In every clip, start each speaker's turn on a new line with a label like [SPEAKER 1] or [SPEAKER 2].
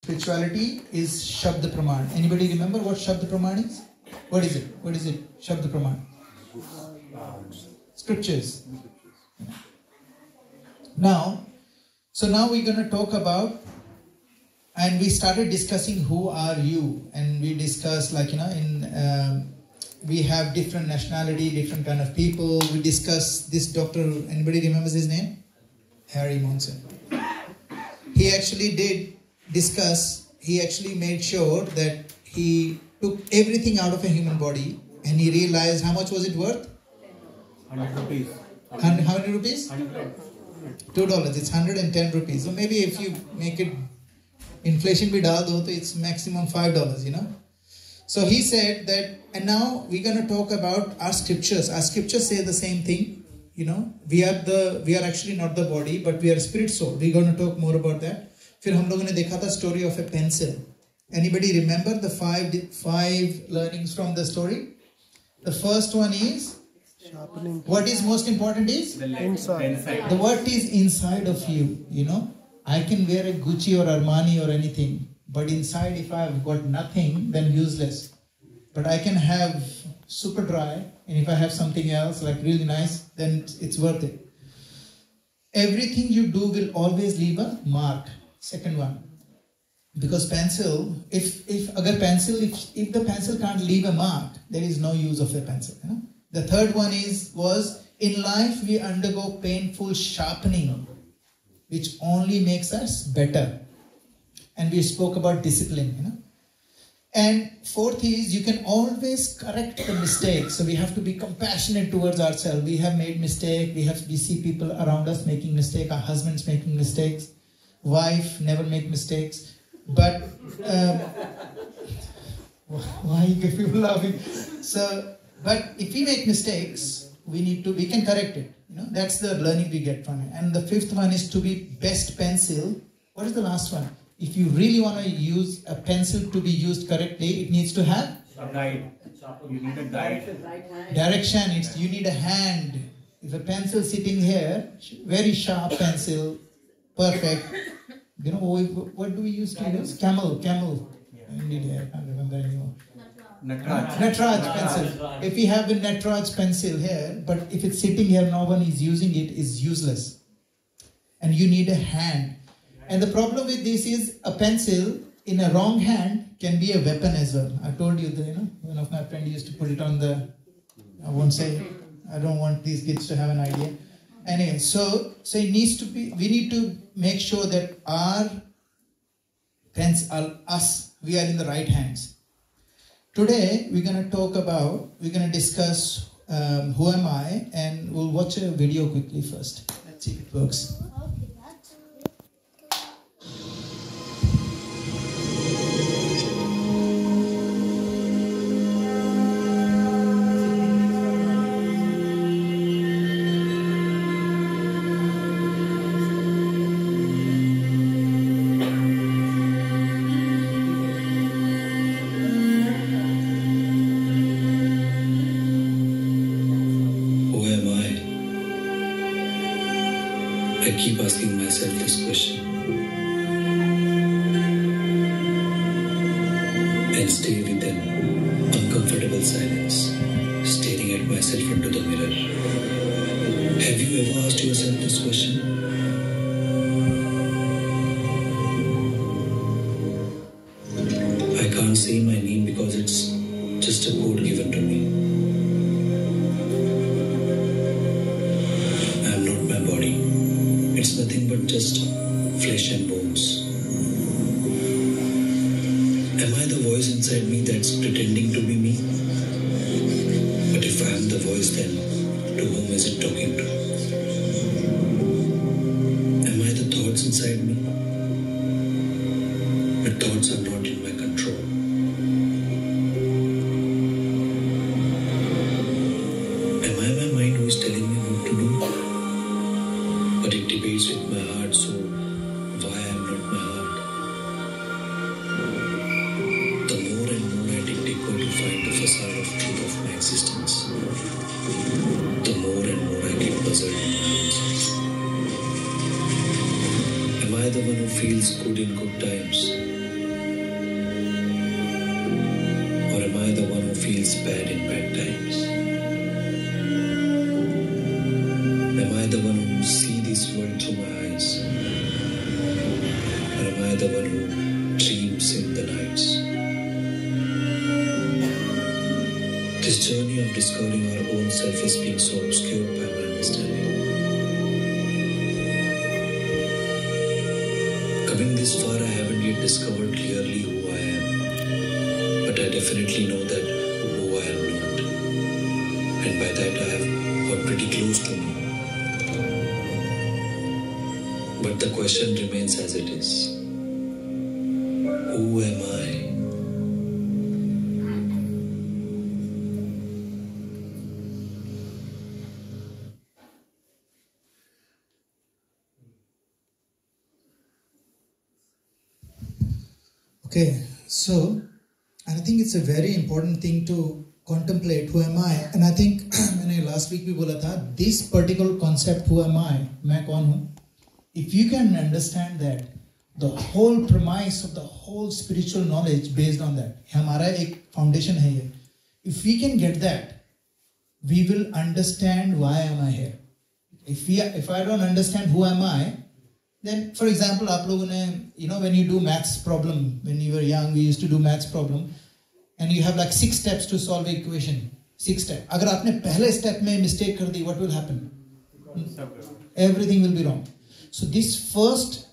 [SPEAKER 1] Spirituality is Shabda Praman. Anybody remember what Shabda Praman is? What is it? What is it? Shabda Praman. Scriptures. Now we're going to talk about, and we started discussing who are you, and we discussed we have different nationality, different kind of people. We discussed this doctor, anybody remembers his name? Harry Monson. He actually did discuss, he actually made sure that he took everything out of a human body and he realized how much was it worth?
[SPEAKER 2] 100 rupees.
[SPEAKER 1] How many rupees?
[SPEAKER 2] $100.
[SPEAKER 1] $2. It's 110 rupees. So maybe if you make it inflation bhi dal do, it's maximum $5, you know. So he said that, and now we're going to talk about our scriptures. Our scriptures say the same thing, you know. We are actually not the body, but we are spirit soul. We're going to talk more about that. फिर हम लोगों ने देखा था story of a pencil. Anybody remember the five learnings from the story? The first one is,
[SPEAKER 3] sharpening.
[SPEAKER 1] What is most important is?
[SPEAKER 3] Inside.
[SPEAKER 1] The what is inside of you, you know. I can wear a Gucci or Armani or anything, but inside if I've got nothing, then useless. But I can have super dry, and if I have something else like really nice, then it's worth it. Everything you do will always leave a mark. Second one. Because pencil, if the pencil can't leave a mark, there is no use of a pencil. You know? The third one was in life we undergo painful sharpening, which only makes us better. And we spoke about discipline, you know. And fourth is you can always correct the mistakes. So we have to be compassionate towards ourselves. We have made mistakes. We see people around us making mistakes. Our husbands making mistakes. Wife never make mistakes. But why are people laughing? So, but if we make mistakes, we can correct it. You know, that's the learning we get from it. And the fifth one is to be best pencil. What is the last one? If you really want to use a pencil to be used correctly, it needs to have
[SPEAKER 2] A guide. You need a guide.
[SPEAKER 1] direction. You need a hand. If a pencil sitting here, very sharp pencil, perfect. You know, what do we use to use? Camel. Indeed, I can't remember anymore. Natraj pencil. If we have a Natraj pencil here, but if it's sitting here, no one is using it, is useless. And you need a hand. And the problem with this is a pencil in a wrong hand can be a weapon as well. I told you that, you know, one of my friends used to put it on the, I won't say, I don't want these kids to have an idea. Anyway, so it needs to be, we need to make sure that our pens are us, we are in the right hands. Today, we're going to discuss who am I, and we'll watch a video quickly first. Let's see if it works.
[SPEAKER 4] I keep asking myself this question and stay with an uncomfortable silence, staring at myself into the mirror. Have you ever asked yourself this question? I can't say my name because it's just a code given to me. It's nothing but just flesh and bones. Am I the voice inside me that's pretending to be me? But if I am the voice, then to whom is it talking to? Am I the thoughts inside me? But thoughts are not in my control. Am I my mind who is telling me what to do? But it debates with my heart, so why I am not my heart? The more and more I dig deeper to find the facade of truth of my existence, the more and more I get puzzled. Am I the one who feels good in good times I the one who feels bad in bad times? Am I the one who sees this world through my eyes? Or am I the one who dreams in the nights? This journey of discovering our own self is being so obscured by my understanding. Coming this far, I haven't yet discovered clearly who I am. But I definitely know that who I am not. And by that I have got pretty close to me. But the question remains as it is. Who am I?
[SPEAKER 1] Okay, so, and I think it's a very important thing to contemplate, who am I? And I think मैंने last week भी बोला था, this particular concept, who am I, मैं कौन हूँ? If you can understand that, the whole premise of the whole spiritual knowledge based on that, हमारा एक foundation है ये. If we can get that, we will understand why am I here. If I don't understand who am I, then, for example, आप लोगों ने, when you do maths problem, when you were young, we used to do maths problem, and you have like 6 steps to solve an equation. 6 steps. अगर आपने पहले step में mistake कर दी, what will happen? Everything will be wrong. So this first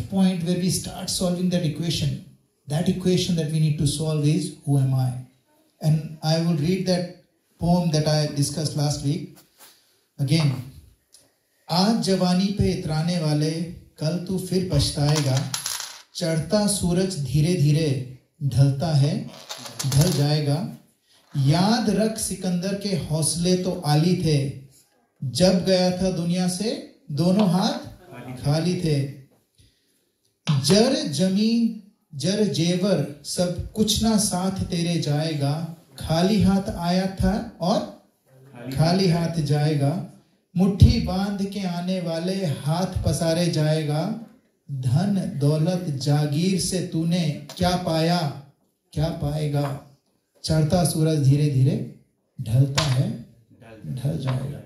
[SPEAKER 1] point where we start solving that equation that we need to solve is, who am I? And I will read that poem that I discussed last week again. आज जवानी पे इतराने वाले, कल तू फिर पछताएगा. चढ़ता सूरज धीरे धीरे ढलता है, ढल जाएगा. याद रख सिकंदर के हौसले तो आली थे, जब गया था दुनिया से दोनों हाथ खाली थे. जर जमीन जर जेवर सब कुछ ना साथ तेरे जाएगा. खाली हाथ आया था और खाली हाथ जाएगा. मुट्ठी बांध के आने वाले हाथ पसारे जाएगा. धन दौलत जागीर से तूने क्या पाया, क्या पाएगा. चढ़ता सूरज धीरे धीरे ढलता है, ढल जाएगा.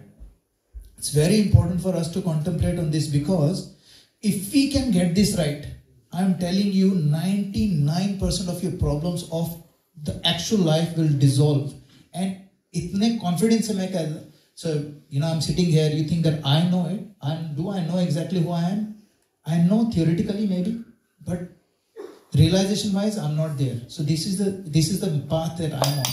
[SPEAKER 1] It's very important for us to contemplate on this, because if we can get this right, I'm telling you 99% of your problems of the actual life will dissolve. And itne confidence se main keh. So, I'm sitting here, you think that I know it. Do I know exactly who I am? I know theoretically maybe, but realization wise, I'm not there. So this is the path that I'm on.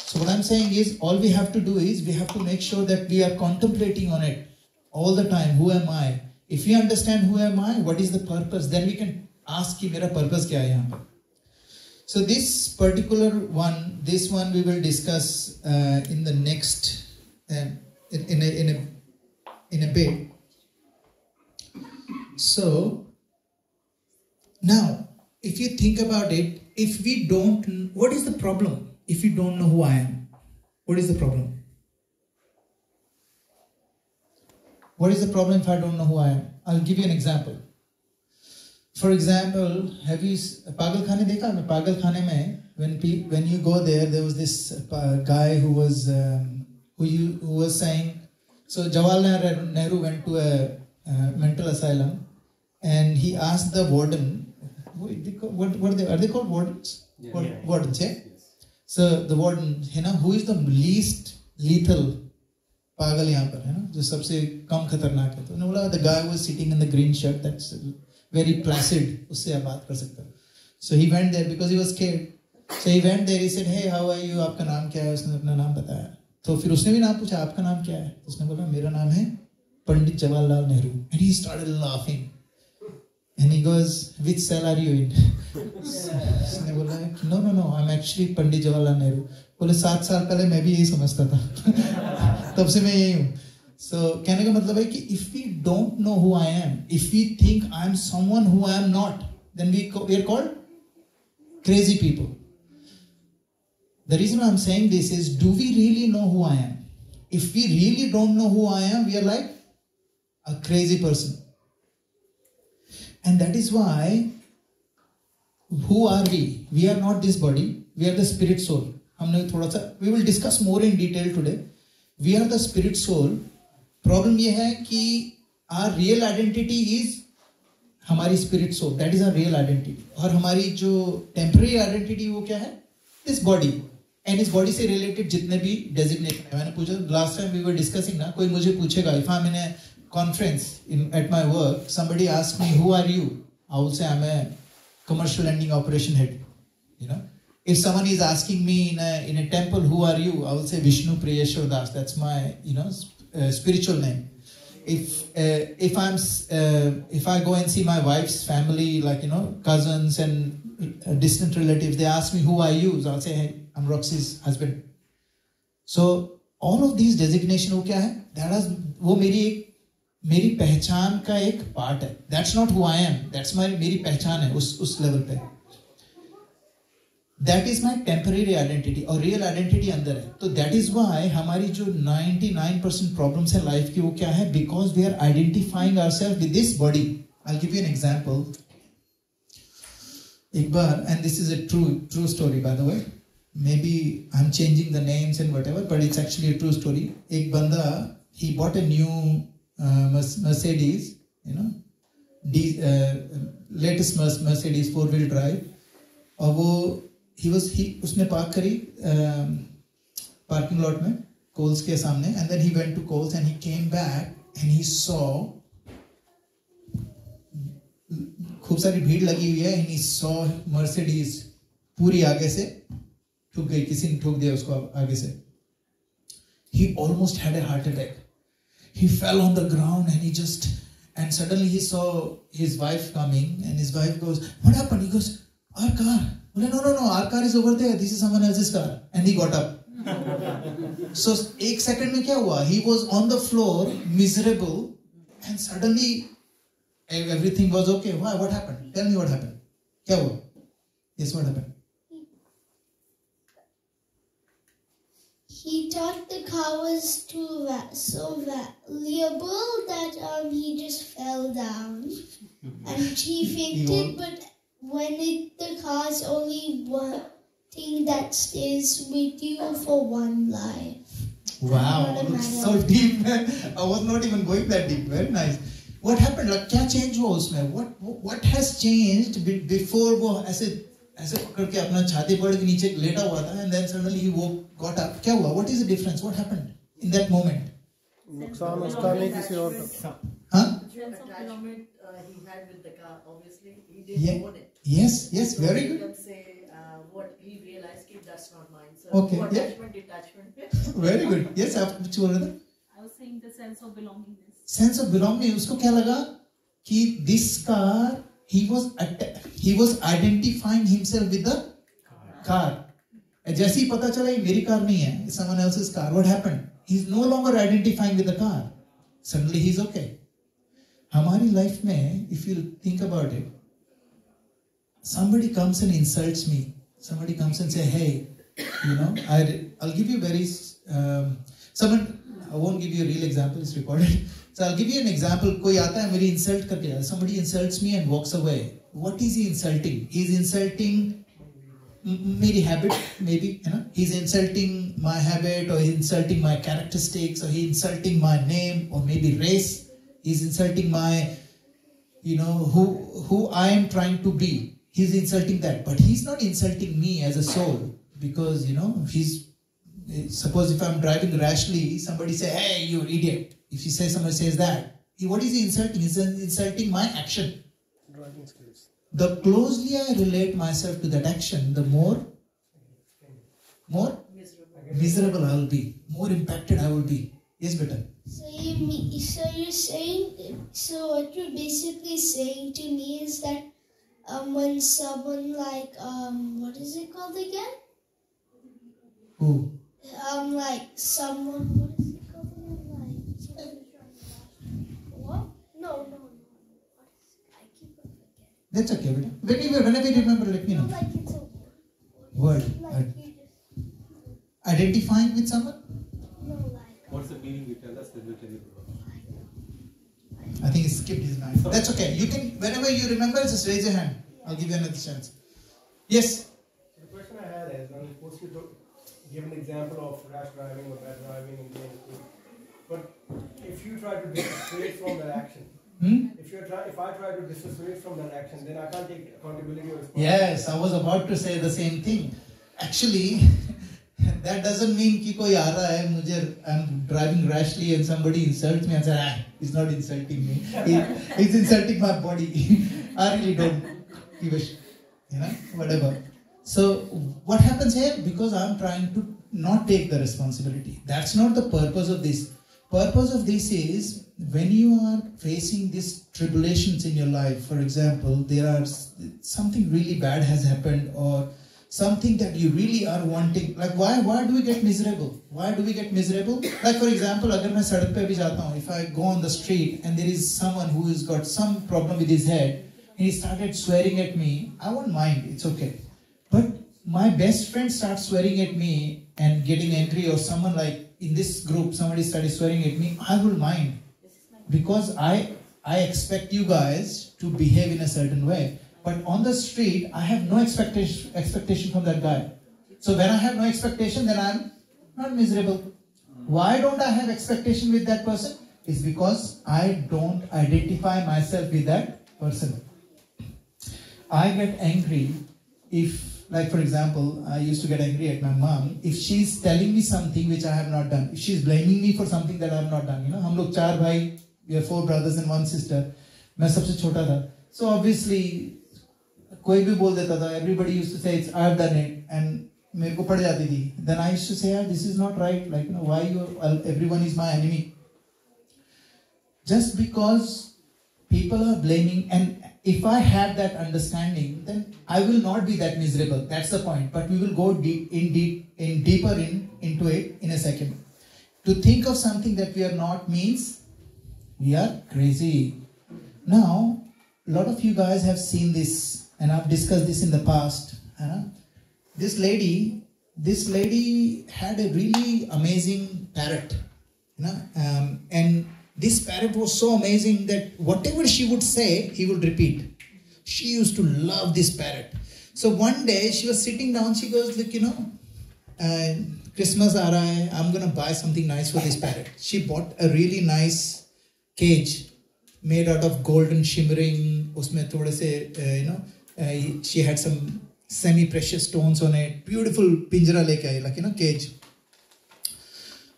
[SPEAKER 1] So what I'm saying is, all we have to do is, we have to make sure that we are contemplating on it all the time. Who am I? If we understand who am I, what is the purpose, then we can ask कि मेरा purpose क्या है यहाँ पर. So this particular one, we will discuss in the next, in a bit. So now, if you think about it, if we don't, what is the problem? If you don't know who I am, what is the problem? What is the problem if I don't know who I am? I'll give you an example. For example, have you Pagal Khane dekha? Pagal Khane mein, when you go there was this guy who was saying, so Jawaharlal Nehru went to a mental asylum, and he asked the warden, are they called wardens? Wardens, yeah? So the warden, who is the least lethal pagal yahan par, jo sabse kam khatarnak hai? To the guy was sitting in the green shirt, that's very placid, usse aap baat kar sakta. So he went there because he was scared. So he went there, he said, hey, how are you? Aapka naam kya hai? Usne apna naam bataya. So फिर उसने भी नाम पूछा, आपका नाम क्या है? उसने बोला, मेरा नाम है Pandit Jawaharlal Nehru. And he started laughing. And he goes, which cell are you in? उसने बोला, no, I'm actually Pandit Jawaharlal Nehru. बोले 7 साल पहले मैं भी यही समझता था. तब से मैं यही हूँ. So कहने का मतलब है कि if we don't know who I am, if we think I'm someone who I am not, then we are called crazy people. The reason I'm saying this is, do we really know who I am? If we really don't know who I am, we are like a crazy person. And that is why, who are we? We are not this body. We are the spirit soul. हमने थोड़ा सा we will discuss more in detail today. We are the spirit soul. Problem ये है कि our real identity is हमारी spirit soul. That is our real identity. और हमारी जो temporary identity वो क्या है? This body. And इस body से related जितने भी designation है. मैंने पूछा last time we were discussing ना, कोई मुझे पूछेगा if I'm in a conference at my work, somebody asks me who are you? I will say I'm a commercial lending operation head. You know, if someone is asking me in a temple, who are you? I will say Vishnu Priyeshwar Das. That's my spiritual name. If I go and see my wife's family, like cousins and distant relatives, they ask me who are you? So I'll say, hey, I'm Roxy's husband. So all of these designation वो क्या है? That is वो मेरी पहचान का एक part है. That's not who I am. That's मेरी पहचान है उस लेवल पे. That is my temporary identity और real identity अंदर है. तो that is why हमारी जो 99% problems है life की वो क्या है? Because we are identifying ourselves with this body. I'll give you an example. एक बार, and this is a true story by the way. Maybe I'm changing the names and whatever, but it's actually a true story. एक बंदा, he bought a new Mercedes, latest Mercedes 4-wheel drive. और वो उसने park करी parking lot में Coles के सामने, and then he went to Coles and he came back and he saw खूब सारी भीड़ लगी हुई है and he saw Mercedes पूरी आगे से ठुक गई, किसी ने ठोक दिया उसको आगे से. He almost had a heart attack. He fell on the ground and suddenly he saw his wife coming and his wife goes, what happened? He goes, our car. No, our car is over there. This is someone else's car. And he got up. So, एक second में क्या हुआ? He was on the floor, miserable, and suddenly everything was okay. Why? What happened? Tell me what happened. क्या हुआ? Yes, what happened?
[SPEAKER 3] He thought the car was so valuable that he just fell down and he fainted. But when the car is only one thing that stays with you for one life.
[SPEAKER 1] Wow, so deep, man. I was not even going that deep. Very nice. What happened? Like, क्या change हुआ उसमें? What has changed before वो ऐसे पकड़ के अपना छाती पकड़ के नीचे लेटा हुआ था and then suddenly he got up. क्या हुआ? What is the difference? What happened in that moment?
[SPEAKER 5] नुकसान उसका नहीं किसी और का.
[SPEAKER 1] हाँ?
[SPEAKER 6] Attachment he had with the car, obviously he didn't own it.
[SPEAKER 1] Yes, very good.
[SPEAKER 6] You can say what he realized कि that's not mine. So
[SPEAKER 1] Okay,
[SPEAKER 6] attachment.
[SPEAKER 1] Very good. Yes, आप कुछ बोल रहे थे?
[SPEAKER 7] I was saying the sense of belongingness.
[SPEAKER 1] Sense of belonging. उसको क्या लगा कि this car, he was identifying himself with the car. जैसे ही पता चला ये मेरी कार नहीं है, it's someone else's car. What happened? He's no longer identifying with the car. Suddenly he's okay. हमारी life में, if you think about it, somebody comes and insults me. Somebody comes and say, hey, I'll give you I won't give you a real example, it's recorded. So I'll give you an example. कोई आता है मेरी insult करके, somebody insults me and walks away. What is he insulting? He's insulting मेरी habit, maybe, he's insulting my habit, or he's insulting my characteristics, or he's insulting my name, or maybe race. He's insulting my, who I am trying to be. He's insulting that, but he's not insulting me as a soul, because, suppose if I'm driving rashly, somebody say, hey, you idiot. If somebody says that, what is he insulting? He's insulting my action.
[SPEAKER 5] Driving skills.
[SPEAKER 1] The closely I relate myself to that action, the more miserable I will be, more impacted I will be. Yes, better.
[SPEAKER 3] So what you're basically saying to me is that when someone like what is it called again?
[SPEAKER 1] Who?
[SPEAKER 3] Like someone, what is it called again? What? No. I keep on forgetting.
[SPEAKER 1] That's okay, better. Whenever you remember, let me know.
[SPEAKER 3] Like it's a
[SPEAKER 1] Word.
[SPEAKER 3] like you just
[SPEAKER 1] Identifying with someone?
[SPEAKER 3] no like.
[SPEAKER 2] What's the meaning you tell us? Then we'll tell you.
[SPEAKER 1] I think he skipped his mind. That's okay. You can, whenever you remember, just raise your hand. I'll give you another chance. Yes.
[SPEAKER 5] question I had is, when of course you give an example of rash driving or bad driving and doing it, but if you try to dissociate from that action, if I try to dissociate from that action, then I can't take accountability or responsibility.
[SPEAKER 1] Yes, I was about to say the same thing. Actually, that doesn't mean कि कोई आ रहा है मुझे I'm driving rashly and somebody insults me and says he's not insulting me, he's insulting my body. I really don't give a shit, whatever. So what happens here? Because I'm trying to not take the responsibility. That's not the purpose of this. Purpose of this is when you are facing these tribulations in your life. For example, there are something really bad has happened, or something that you really are wanting. Like why do we get miserable? Why do we get miserable? Like for example, अगर मैं सड़क पे भी जाता हूँ, if I go on the street and there is someone who has got some problem with his head and he started swearing at me, I won't mind, it's okay. But my best friend starts swearing at me and getting angry, or someone like in this group, somebody started swearing at me, I will mind. Because I expect you guys to behave in a certain way. But on the street, I have no expectation from that guy. So when I have no expectation, then I'm not miserable. Why don't I have expectation with that person? It's because I don't identify myself with that person. I get angry if, like for example, I used to get angry at my mom if she's telling me something which I have not done. If she's blaming me for something that I have not done. हम लोग 4 भाई, we have 4 brothers and 1 sister. मैं सबसे छोटा था. So obviously, कोई भी बोल देता था. Everybody used to say it's I've done it, and मेरे को पड़ जाती थी. Then I used to say, this is not right. Like why everyone is my enemy? Just because people are blaming, and if I have that understanding, then I will not be that miserable. That's the point. But we will go deeper into it in a second. To think of something that we are not means we are crazy. Now, a lot of you guys have seen this, and I've discussed this in the past. This lady had a really amazing parrot. And this parrot was so amazing that whatever she would say, he would repeat. She used to love this parrot. So one day she was sitting down, she goes, look, Christmas aa raha hai, I'm going to buy something nice for this parrot. She bought a really nice cage made out of golden shimmering, usme thode se, she had some semi-precious stones on it, beautiful pinjara leke aayi, like, cage.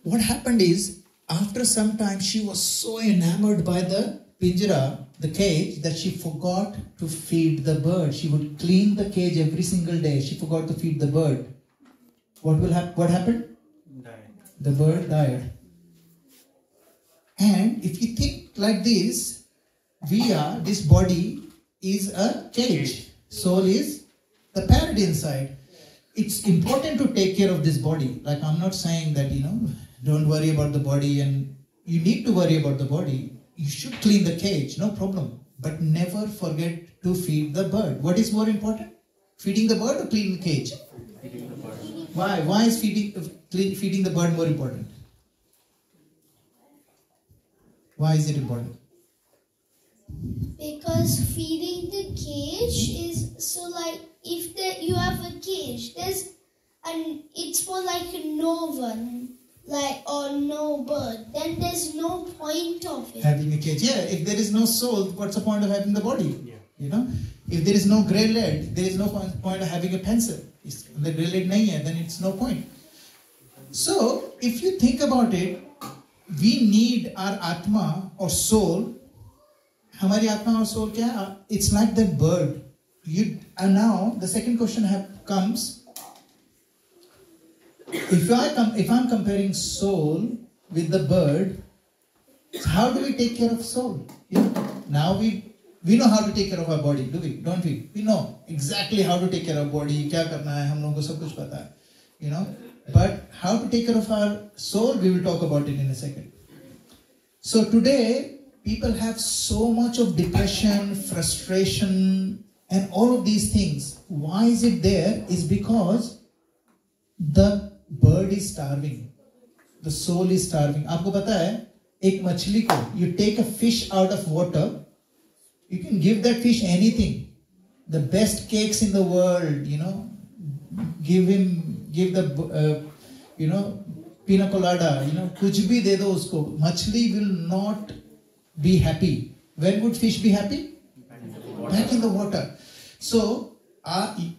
[SPEAKER 1] What happened is, after some time, she was so enamored by the pinjara, the cage, that she forgot to feed the bird. She would clean the cage every single day. She forgot to feed the bird. What happened?
[SPEAKER 2] Died.
[SPEAKER 1] The bird died. And if you think like this, this body is a cage. Soul is the parrot inside. It's important to take care of this body. Like I'm not saying that, don't worry about the body, and you need to worry about the body. You should clean the cage, no problem. But never forget to feed the bird. What is more important? Feeding the bird or cleaning the cage?
[SPEAKER 2] Feeding the bird.
[SPEAKER 1] Why? Why is feeding the bird more important? Why is it important?
[SPEAKER 3] Because feeding the cage is so like if you have a cage, it's for like no one. Or no bird, then there's no point of it.
[SPEAKER 1] Having a cage. Yeah, if there is no soul, what's the point of having the body?
[SPEAKER 2] Yeah.
[SPEAKER 1] If there is no grey lead, there is no point of having a pencil. If the grey lead nahi hai, then it's no point. So, if you think about it, we need our Atma or soul. Hamari Atma or soul kya hai? It's like that bird. And now, the second question comes. If I'm comparing soul with the bird, how do we take care of soul? Now we know how to take care of our body, do we? Don't we? We know exactly how to take care of our body. Kya karna hai, hum logon ko sab kuch pata hai. But how to take care of our soul, we will talk about it in a second. So today, people have so much of depression, frustration, and all of these things. Why is it there? Is because the bird is starving. The soul is starving. आपको पता है, एक मछली को, you take a fish out of water, you can give that fish anything. The best cakes in the world, give the pina colada, kuch bhi de do usko. Machli will not be happy. When would fish be happy? Back in the water. So,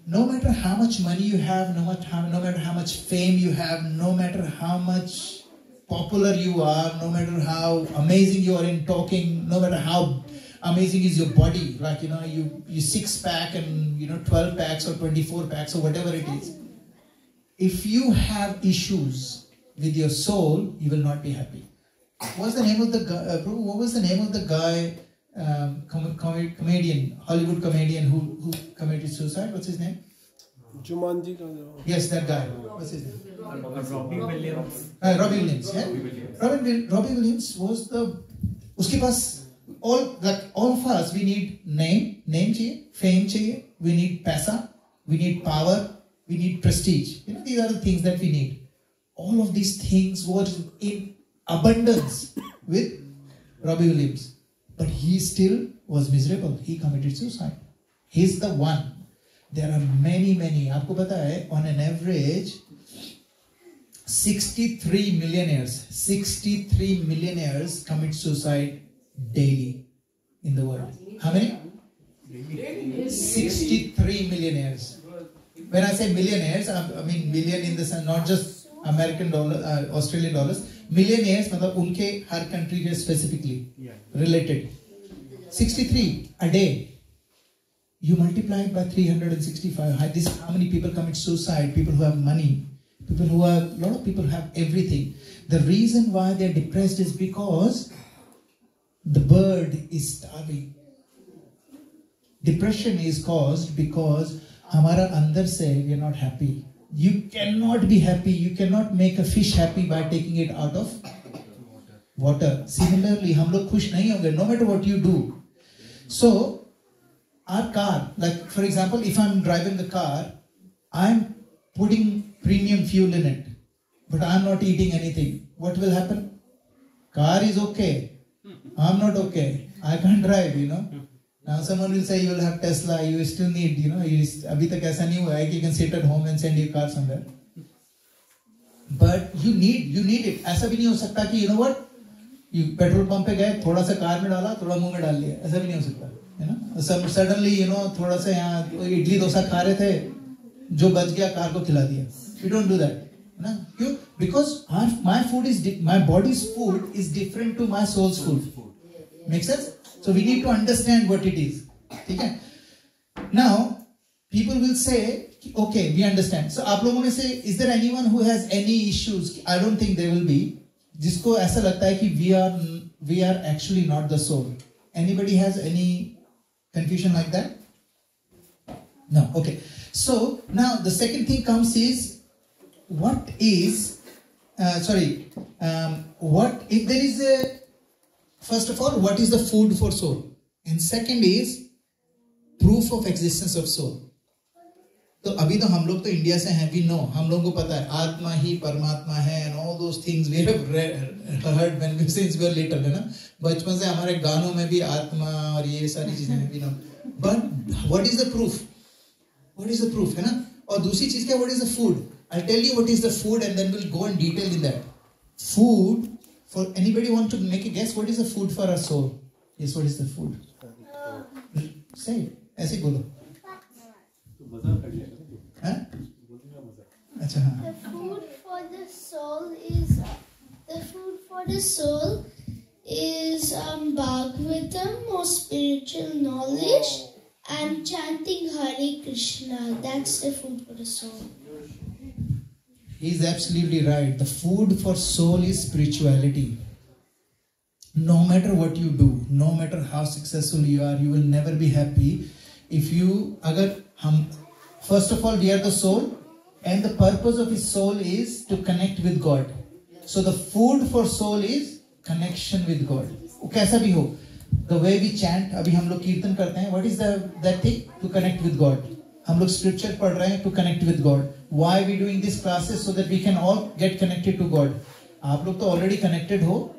[SPEAKER 1] no matter how much money you have, no matter how much fame you have, no matter how much popular you are, no matter how amazing you are in talking, no matter how amazing is your body, like you 6-pack and 12 packs or 24 packs or whatever it is. If you have issues with your soul, you will not be happy. What's the name of the guy? What was the name of the guy? Comedian, Hollywood comedian who committed suicide. What's his name?
[SPEAKER 5] Jumanji.
[SPEAKER 1] Yes, that guy. What's his name?
[SPEAKER 2] Robbie Williams.
[SPEAKER 1] Robbie Williams. Yeah. Robbie Williams was the. उसके पास all of us, we need name चाहिए, fame चाहिए, we need paisa, we need power, we need prestige. These are the things that we need. All of these things were in abundance with Robbie Williams. But he still was miserable. He committed suicide. He's the one. There are many. आपको पता है, on an average, 63 millionaires commit suicide daily in the world. How many? 63 millionaires. When I say millionaires, I mean million in the sense, not just American dollar, Australian dollars. Millionaires, मतलब उनके हर country के specifically related. 63 a day. You multiply it by 365. This how many people commit suicide? People who have money. A lot of people have everything. The reason why they're depressed is because the bird is starving. Depression is caused because हमारा अंदर से we are not happy. You cannot be happy. You cannot make a fish happy by taking it out of water. Similarly, हम लोग खुश नहीं होंगे no matter what you do. So, our car, like for example, if I'm driving the car, I'm putting premium fuel in it, but I'm not eating anything. What will happen? Car is okay. I'm not okay. I can't drive, Now someone will say you will have Tesla, you still need, अभी तक ऐसा नहीं हुआ है कि you can sit at home and send your car somewhere. But you need it. ऐसा भी नहीं हो सकता कि what? You petrol pump पे गए, थोड़ा सा कार में डाला, थोड़ा मुंह में डाल लिया. ऐसा भी नहीं हो सकता. Suddenly, थोड़ा सा यहाँ इडली डोसा खा रहे थे, जो बच गया कार को खिला दिया. You don't do that. Because my body's food is different to my soul's food. Make sense? So we need to understand what it is. Okay? Now, people will say, okay, we understand. So, आप लोगों में से, is there anyone who has any issues? I don't think there will be. जिसको ऐसा लगता है कि we are actually not the soul. Anybody has any confusion like that? No. Okay. So now the second thing comes is what if there is first of all, what is the food for soul? And second is proof of existence of soul. तो अभी तो हम लोग तो India से हैं, we know, हम लोगों को पता है आत्मा ही परमात्मा है and all those things we have heard when we since we were little, है ना. बचपन से हमारे गानों में भी आत्मा और ये सारी चीजें हैं, we know. But what is the proof? What is the proof, है ना? और दूसरी चीज क्या, what is the food? I'll tell you what is the food and then we'll go in detail in that. Food, for anybody want to make a guess, what is the food for our soul? Yes, what is the food? Say it, ऐसे बोलो. हाँ? अच्छा हाँ.
[SPEAKER 3] The food for the soul is Bhagavatam or spiritual knowledge and chanting Hare Krishna. That's the food for the soul.
[SPEAKER 1] He's absolutely right. The food for soul is spirituality. No matter what you do, no matter how successful you are, you will never be happy if you, first of all, we are the soul, and the purpose of his soul is to connect with God. So the food for soul is connection with God. कैसा भी हो, the way we chant, अभी हम लोग कीर्तन करते हैं, what is that thing? To connect with God. हम लोग scripture पढ़ रहे हैं to connect with God. Why are we doing these classes? So that we can all get connected to God. आप लोग तो already connected हो.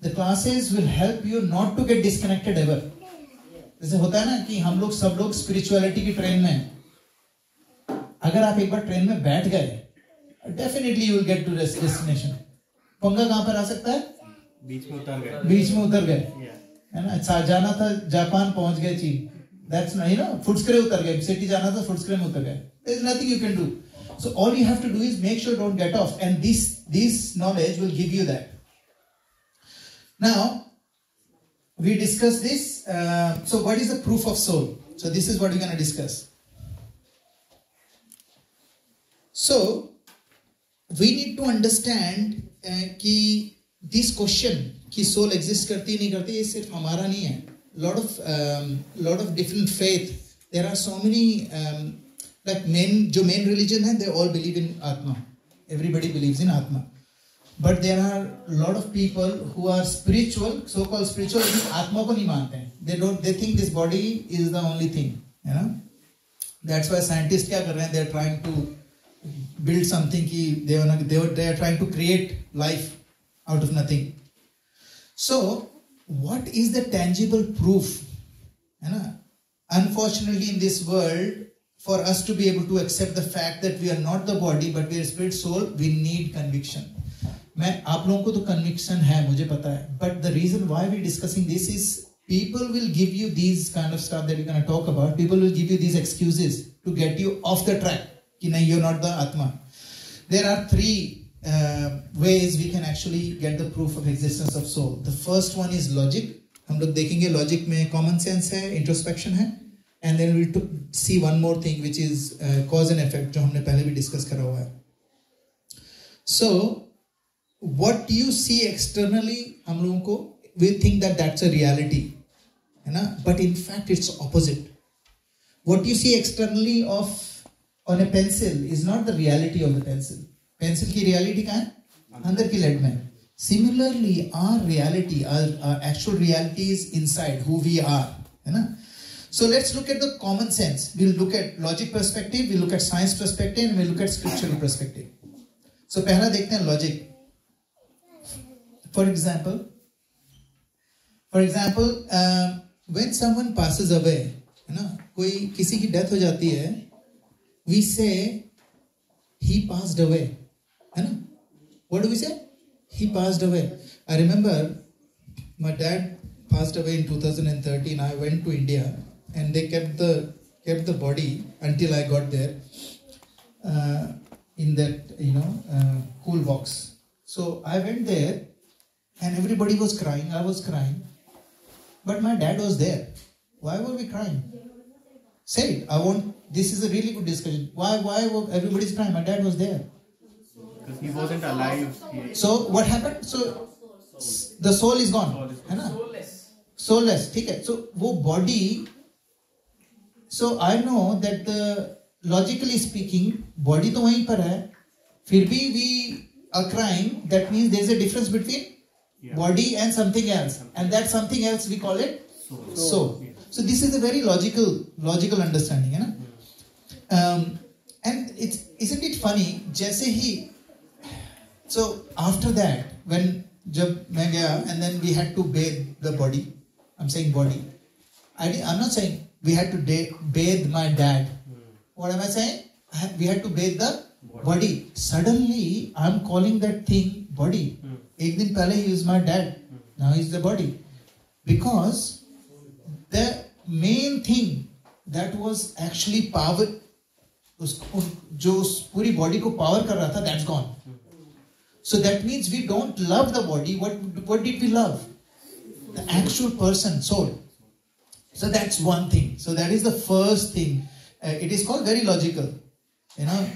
[SPEAKER 1] The classes will help you not to get disconnected ever. जैसे होता है ना कि हम लोग सब लोग spirituality की ट्रेन में हैं. अगर आप एक बार ट्रेन में बैठ गए, definitely you will get to destination. पंगा कहाँ पर आ सकता है?
[SPEAKER 2] बीच में उतर गए.
[SPEAKER 1] बीच में उतर गए, है ना. अच्छा, जाना था जापान, पहुंच गए चीन. That's not, you know, फुटस्क्रे उतर गए. सिटी जाना था, फुटस्क्रे में उतर गए. There's nothing you can do. So all you have to do is make sure don't get off, and this knowledge will give you that. Now we discuss this. So what is the proof of soul? So this is what we're going to discuss. So we need to understand कि this question कि soul exist करती नहीं करती, ये सिर्फ हमारा नहीं है. Lot of different faith. There are so many like जो main religion है, they all believe in Atma. Everybody believes in Atma. But there are a lot of people who are spiritual, so-called spiritual, लेकिन आत्मा को नहीं मानते हैं. They think this body is the only thing. You know? That's why scientists क्या कर रहे हैं? They are trying to build something कि they are trying to create life out of nothing. So what is the tangible proof? You know? Unfortunately, in this world, for us to be able to accept the fact that we are not the body but we are spirit soul, we need conviction. मैं आप लोगों को तो conviction है, मुझे पता है. But the reason why we are discussing this is people will give you these kind of stuff that we're going to talk about. People will give you these excuses to get you off the track. कि नहीं, you're not the Atma. There are three ways we can actually get the proof of existence of soul. The first one is logic. हम लोग देखेंगे logic में common sense है, introspection है, and then we'll see one more thing which is cause and effect, जो हमने पहले भी discuss करा हुआ है. So what you see externally, हम लोगों को we think that that's a reality, है ना? But in fact it's opposite. What you see externally on a pencil is not the reality of the pencil. Pencil की reality कहाँ है? अंदर की lead में. Similarly, our reality, our actual reality is inside who we are, है ना? So let's look at the common sense. We'll look at logic perspective, we'll look at science perspective, and we'll look at scriptural perspective. So पहला देखते हैं logic. For example, when someone passes away, है ना, कोई किसी की death हो जाती है, we say he passed away, है ना? What do we say? He passed away. I remember my dad passed away in 2013. I went to India and they kept the body until I got there in that cool box. So I went there and everybody was crying. I was crying, but my dad was there. Why were we crying? Say it. This is a really good discussion. Why everybody's crying? My dad was there.
[SPEAKER 2] Because he wasn't alive.
[SPEAKER 1] So what happened? So the soul is gone, है ना? Soulless, ठीक है. So वो body. So I know that logically speaking, body तो वहीं पर है. फिर भी we are crying. That means there is a difference between body and something else, and that something else we call it soul. So this is a very logical understanding, है ना? And isn't it funny? जैसे ही so after that, when जब मैं गया and then we had to bathe the body. I'm saying body. I'm not saying we had to bathe my dad. What am I saying? We had to bathe the body. Suddenly, I'm calling that thing body. एक दिन पहले he was my dad. Now he's the body. Because the main thing that was actually power, जो पूरी body को power कर रहा था, that's gone. So that means we don't love the body. What did we love? The actual person, soul. So that's one thing. So that is the first thing. It is called very logical, you know.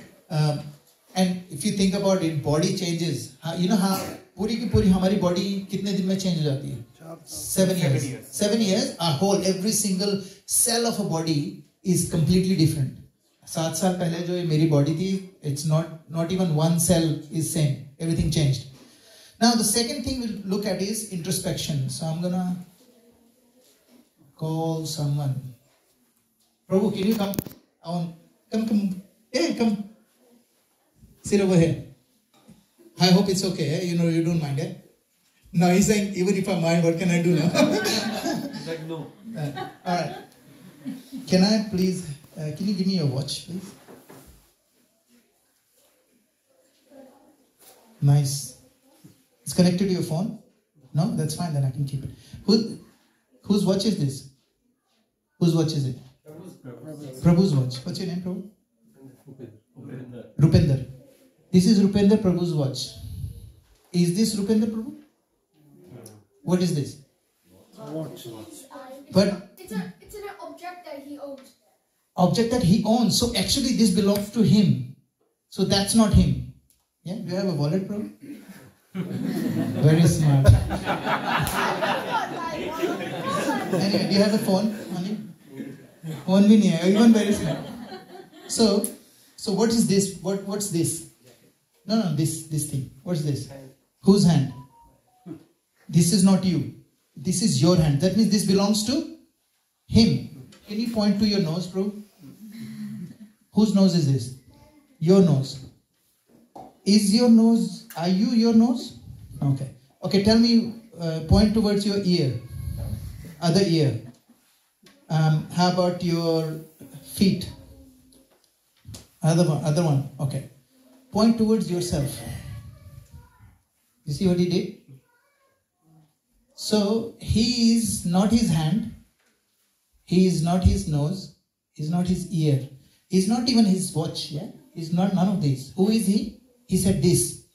[SPEAKER 1] And if you think about it, body changes. You know how पूरी की पूरी हमारी body कितने दिन में change हो जाती है? 7 years. 7 years. Our whole, every single cell of a body is completely different. 7 साल पहले जो ये मेरी body थी, it's not even one cell is same. Everything changed. Now the second thing we'll look at is introspection. So I'm gonna call someone. Prabhu, can you come? Come. Hey, come. Sit over here. I hope it's okay. Eh? You don't mind, eh? No, he's saying, even if I mind, what can I do now?
[SPEAKER 2] He's like, no.
[SPEAKER 1] All right. Can I please, can you give me your watch, please? Nice. It's connected to your phone? No? That's fine, then I can keep it. Whose watch is this? Whose watch is it? Prabhu's watch. What's your name, Prabhu? Rupinder. This is Rupinder Prabhu's watch. Is this Rupinder Prabhu? What is this?
[SPEAKER 8] Watch.
[SPEAKER 1] But
[SPEAKER 9] it's an object that he owns.
[SPEAKER 1] Object that he owns. So actually this belongs to him. So that's not him. Yeah? Do you have a wallet, Prabhu? Very smart. Anyway, do you have a phone? Phone bhi nahi hai. Even very smart. So what is this? What's this? No, this thing. What's this? Whose hand? This is not you. This is your hand. That means this belongs to him. Can you point to your nose, bro? Whose nose is this? Your nose. Is your nose, are you your nose? Okay. Okay, tell me, point towards your ear. Other ear. How about your feet? Other one. Okay. Point towards yourself. You see what he did? So, he is not his hand. He is not his nose. He is not his ear. He is not even his watch. Yeah? He is not none of these. Who is he? He said this.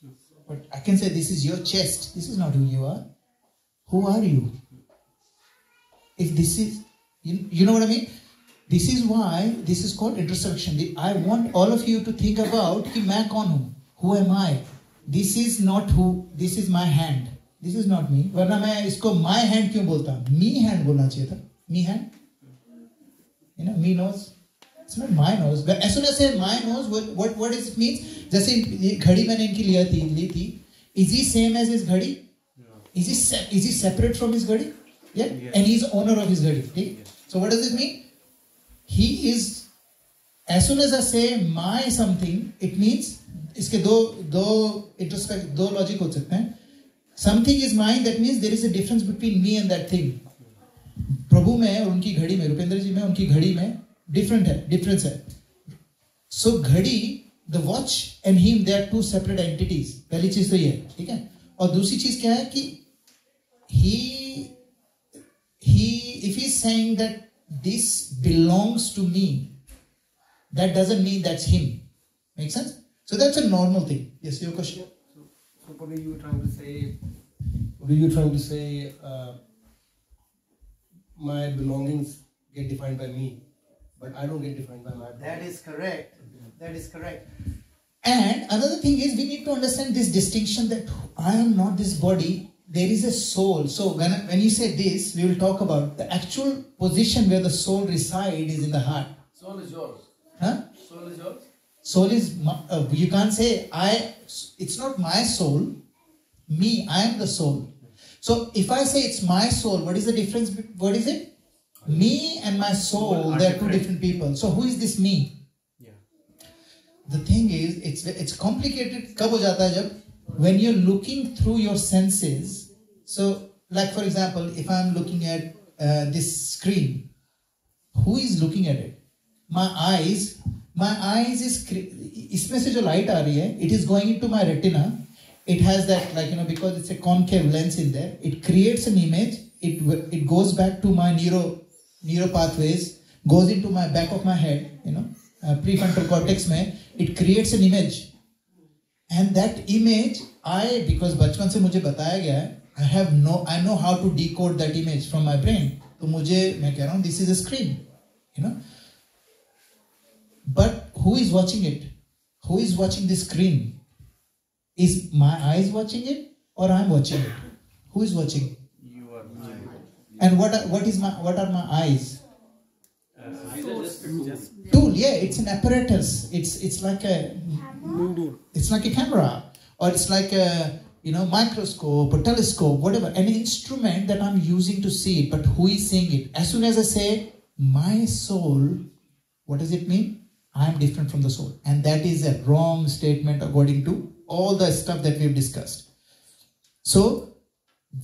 [SPEAKER 1] But I can say this is your chest. This is not who you are. Who are you? If this is, you know what I mean? This is why this is called introspection. I want all of you to think about कि मैं कौन हूँ? Who am I? This is not who. This is my hand. This is not me. वरना मैं इसको my hand क्यों बोलता? Me hand बोलना चाहिए था. Me hand. You know, me nose. It's not my nose. But as soon as I say my nose, what does it mean? जैसे ये घड़ी मैंने इनकी ली थी. Is he same as his घड़ी? Is he separate from his घड़ी? Yeah. And he is owner of his घड़ी. Okay? So what does it mean? He is. As soon as I say my something, it means इसके दो introspect दो logic हो सकते हैं. Something is mine. That means there is a difference between me and that thing. प्रभु में और उनकी घड़ी में, रुपेंद्र जी में उनकी घड़ी में difference है. So घड़ी, the watch and him, they are two separate entities. पहली चीज तो ये है, ठीक है? और दूसरी चीज क्या है कि if he is saying that this belongs to me, that doesn't mean that's him. Make sense? So that's a normal thing. Yes, your question.
[SPEAKER 5] So probably you were trying to say, my belongings get defined by me, but I don't get defined by my belongings.
[SPEAKER 1] That is correct. That is correct. And another thing is, we need to understand this distinction that I am not this body. There is a soul. So when you say this, we will talk about the actual position where the soul resides is in the heart.
[SPEAKER 8] Soul is yours.
[SPEAKER 1] Huh?
[SPEAKER 8] Soul is yours.
[SPEAKER 1] Soul is, you can't say it's not my soul. Me, I am the soul. So if I say it's my soul, what is the difference? What is it? Me and my soul, they are two different people. So who is this me?
[SPEAKER 2] Yeah.
[SPEAKER 1] The thing is, it's complicated. कब हो जाता है जब? When you're looking through your senses. So, like for example, if I'm looking at this screen, who is looking at it? My eyes. My eyes is, इसमें से जो light आ रही है, it is going into my retina. It has that, because it's a concave lens in there, it creates an image. It goes back to my neuro pathways, goes into my back of my head, prefrontal cortex में, it creates an image. And that image, because बचपन से मुझे बताया गया है, I know how to decode that image from my brain. तो मैं कह रहा हूँ, this is a screen, But who is watching it? Who is watching the screen? Is my eyes watching it or I am watching it? Who is watching?
[SPEAKER 2] You are.
[SPEAKER 1] And what are my eyes? Tool, yeah, it's an apparatus. It's like a medium. It's like a camera, or it's like a microscope or telescope, whatever, an instrument that I'm using to see it. But who is seeing it? As soon as I say my soul, what does it mean? I am different from the soul, and that is a wrong statement according to all the stuff that we've discussed. So,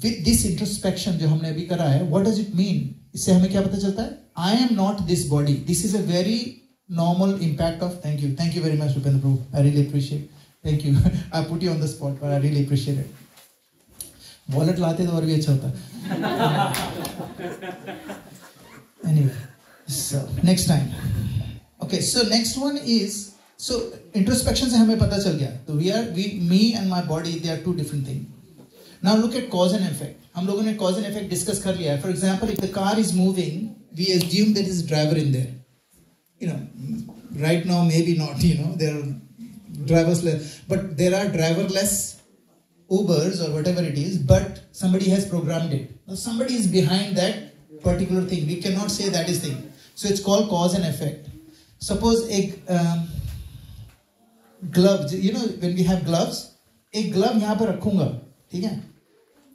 [SPEAKER 1] with this introspection जो हमने अभी करा है, what does it mean? इससे हमें क्या पता चलता है? I am not this body. This is a very normal impact of. Thank you very much, Rupendra Prabhu. I really appreciate. Thank you. I put you on the spot, but I really appreciate it. Wallet लाते तो और भी अच्छा होता. Anyway, so next time. Okay, so next one is, so introspection से हमें पता चल गया. So me and my body, they are two different things. Now look at cause and effect. हम लोगों ने cause and effect discuss कर लिया है. For example, if the car is moving, we assume there is a driver in there. You know, right now maybe not. You know, there are driverless, but there are driverless Ubers or whatever it is. But somebody has programmed it. Now somebody is behind that particular thing. We cannot say that is thing. So it's called cause and effect. Suppose a glove. You know, when we have gloves, a glove यहाँ पर रखूँगा, ठीक है?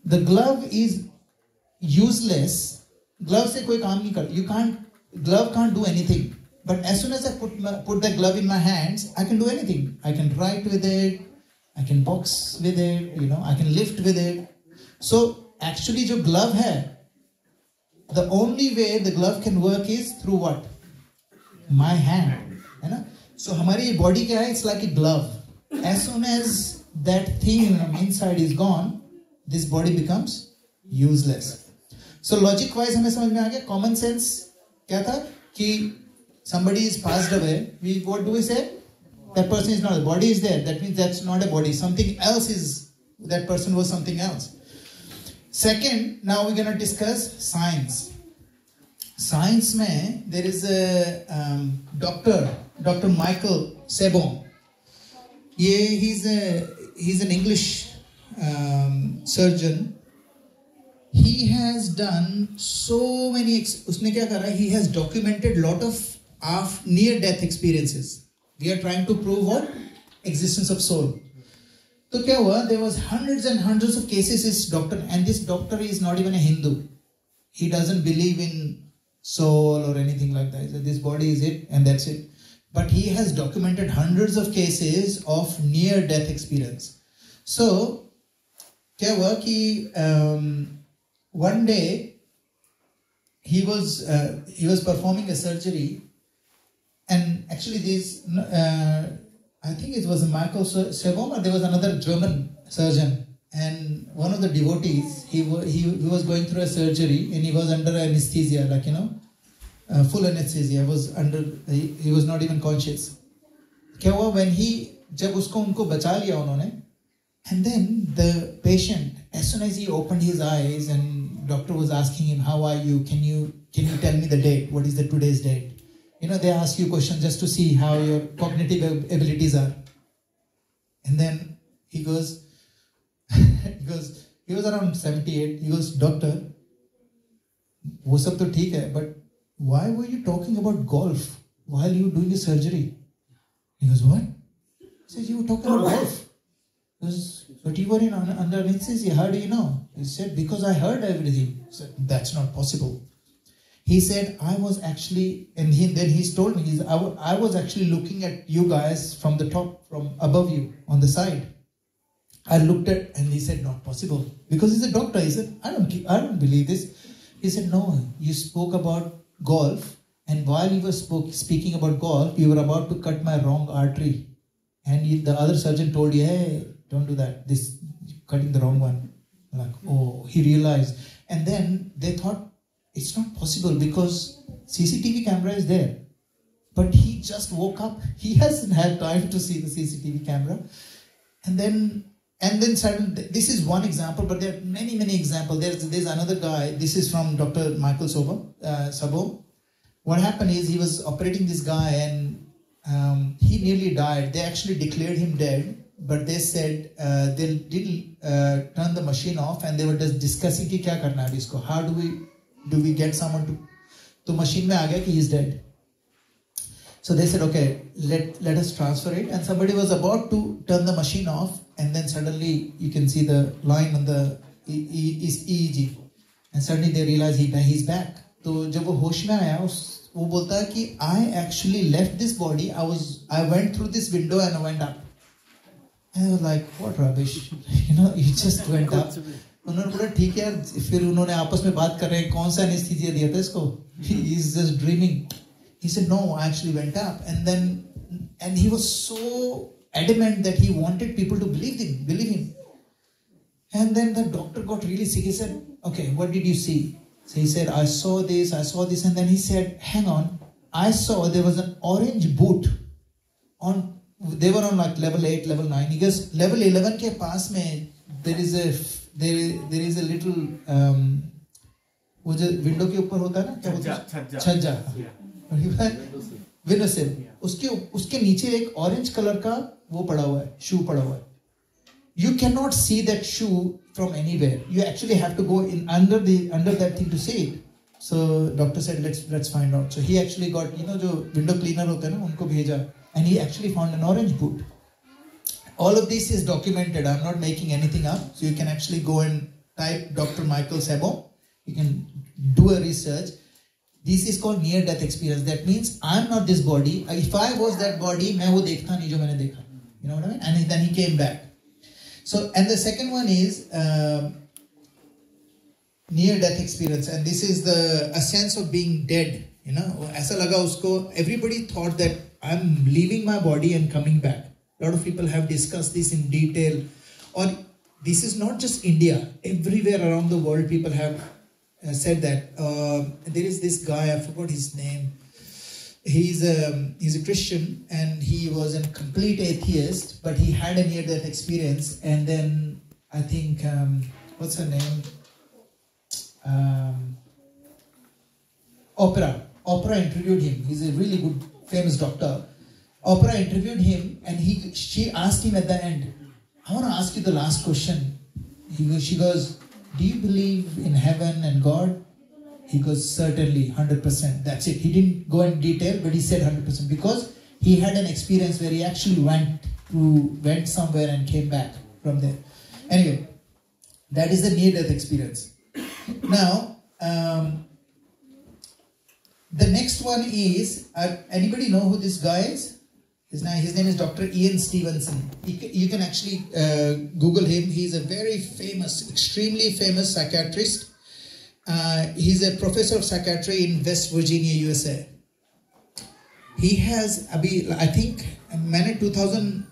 [SPEAKER 1] The glove is useless. Glove से कोई काम नहीं कर. Glove can't do anything. But as soon as I put the glove in my hands, I can do anything. I can write with it. I can box with it. You know, I can lift with it. So actually, जो glove है, the only way the glove can work is through what? My hand. है ना? So हमारी body क्या है? It's like a glove. As soon as that thing inside is gone, this body becomes useless. So logic wise हमें समझ में आ गया. Common sense क्या था कि somebody is passed away. What do we say? That person is not. The body is there. That means that's not a body. Something else is. That person was something else. Second, now we're going to discuss science. Science में there is a Dr. Michael Sebom. He's an English surgeon. He has done so many. उसने क्या करा? He has documented lot of near-death experiences. We are trying to prove what? Existence of soul. So क्या हुआ? There was hundreds and hundreds of cases. This doctor, and this doctor is not even a Hindu. He doesn't believe in soul or anything like that. So this body is it, and that's it. But he has documented hundreds of cases of near-death experience. So क्या हुआ कि one day he was performing a surgery. And actually, I think it was Michael Sebom, or there was another German surgeon. And one of the devotees, he was going through a surgery, and he was under anesthesia, like, you know, full anesthesia. He was not even conscious. क्या हुआ? When जब उनको बचा लिया उन्होंने, and then the patient, as soon as he opened his eyes, and doctor was asking him, "How are you? Can you tell me the date? What is the today's date?" You know, they ask you questions just to see how your cognitive abilities are. And then he goes, he was around 78. He goes, "Doctor, वो सब तो ठीक है, but why were you talking about golf while you were doing the surgery?" He goes, "What?" He says, "You were talking about golf." He goes, "But you were under anesthesia. How do you know?" He said, "Because I heard everything." He said, "That's not possible." He said, "I was actually," and then he's told me, I was actually looking at you guys from the top, from above you, on the side. I looked at, and he said, "Not possible." Because he's a doctor. He said, I don't believe this. He said, "No, you spoke about golf, and while you were speaking about golf, you were about to cut my wrong artery. And the other surgeon told you, 'Hey, don't do that. This cutting the wrong one.'" Like, oh, he realized. And then they thought, it's not possible because CCTV camera is there. But he just woke up. He hasn't had time to see the CCTV camera. And then suddenly, this is one example, but there are many, many examples. There's another guy. This is from Dr. Michael Sebom. What happened is he was operating this guy, and he nearly died. They actually declared him dead, but they said they didn't turn the machine off, and they were just discussing कि क्या करना है इसको. How do we get someone to? तो machine में आ गया कि he's dead. So they said, okay, let us transfer it. And somebody was about to turn the machine off, and then suddenly you can see the line on the EEG, and suddenly they realize he's back. तो जब वो होश में आया, वो बोलता है कि I actually left this body. I went through this window and I went up. And I was like, what rubbish? You know, you just went up. उन्होंने बोला ठीक है यार. फिर उन्होंने आपस में बात कर रहे हैं कौन सा एनेस्थीसिया दिया था इसको. He's just dreaming. He said, no, I actually went up. And he was so adamant that he wanted people to believe him. And then the doctor got really sick. He said, okay, what did you see? So he said, I saw this. And then he said, hang on, I saw there was an orange boot they were on like level 8, level 9. He goes, level 11 ke paas mein, there is a little, वो जो window के ऊपर होता है ना, क्या बोलते हैं? छज्जा. Window sill. उसके नीचे एक orange color का वो पड़ा हुआ है, shoe पड़ा हुआ है. You cannot see that shoe from anywhere. You actually have to go in under that thing to see it. So doctor said, let's find out. So he actually got, जो window cleaner होते हैं ना, उनको भेजा, and he actually found an orange boot. All of this is documented. I'm not making anything up. So you can actually go and type Dr. Michael Sabom. You can do a research. This is called near-death experience. That means I'm not this body. If I was that body, मैं वो देखता नहीं जो मैंने देखा. You know what I mean? And then he came back. So, and the second one is near-death experience, and this is a sense of being dead. ऐसा लगा उसको. Everybody thought that I'm leaving my body and coming back. A lot of people have discussed this in detail. Or this is not just India. Everywhere around the world, people have said that. There is this guy, I forgot his name. He's a Christian and he was a complete atheist, but he had a near-death experience. And then I think, what's her name? Oprah interviewed him. He's a really good, famous doctor. Oprah interviewed him and she asked him at the end, I want to ask you the last question. She goes, do you believe in heaven and God? He goes, certainly, 100%. That's it. He didn't go in detail, but he said 100% because he had an experience where he actually went somewhere and came back from there. Anyway, that is the near-death experience. Now, the next one is, anybody know who this guy is? His name is Dr. Ian Stevenson. You can actually Google him. He's a very famous, extremely famous psychiatrist. He's a professor of psychiatry in West Virginia, USA. He has, I think, 2000,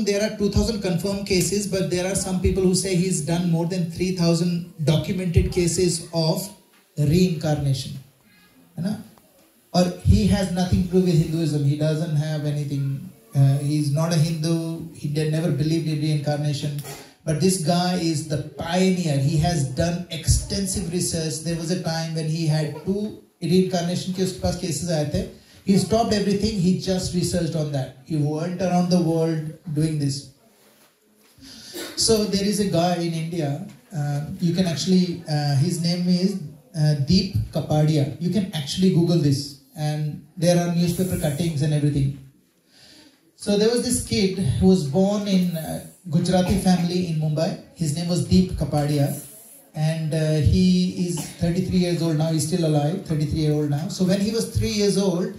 [SPEAKER 1] there are 2000 confirmed cases, but there are some people who say he's done more than 3000 documented cases of reincarnation. Or he has nothing to do with Hinduism. He doesn't have anything. He's not a Hindu. He never believed in reincarnation. But this guy is the pioneer. He has done extensive research. There was a time when he had 2 reincarnation cases. He stopped everything. He just researched on that. He went around the world doing this. So there is a guy in India. You can actually, his name is Deep Kapadia. You can actually Google this. And there are newspaper cuttings and everything. So there was this kid who was born in Gujarati family in Mumbai. His name was Deep Kapadia. And he is 33 years old now. He's still alive, 33-year-old now. So when he was 3 years old,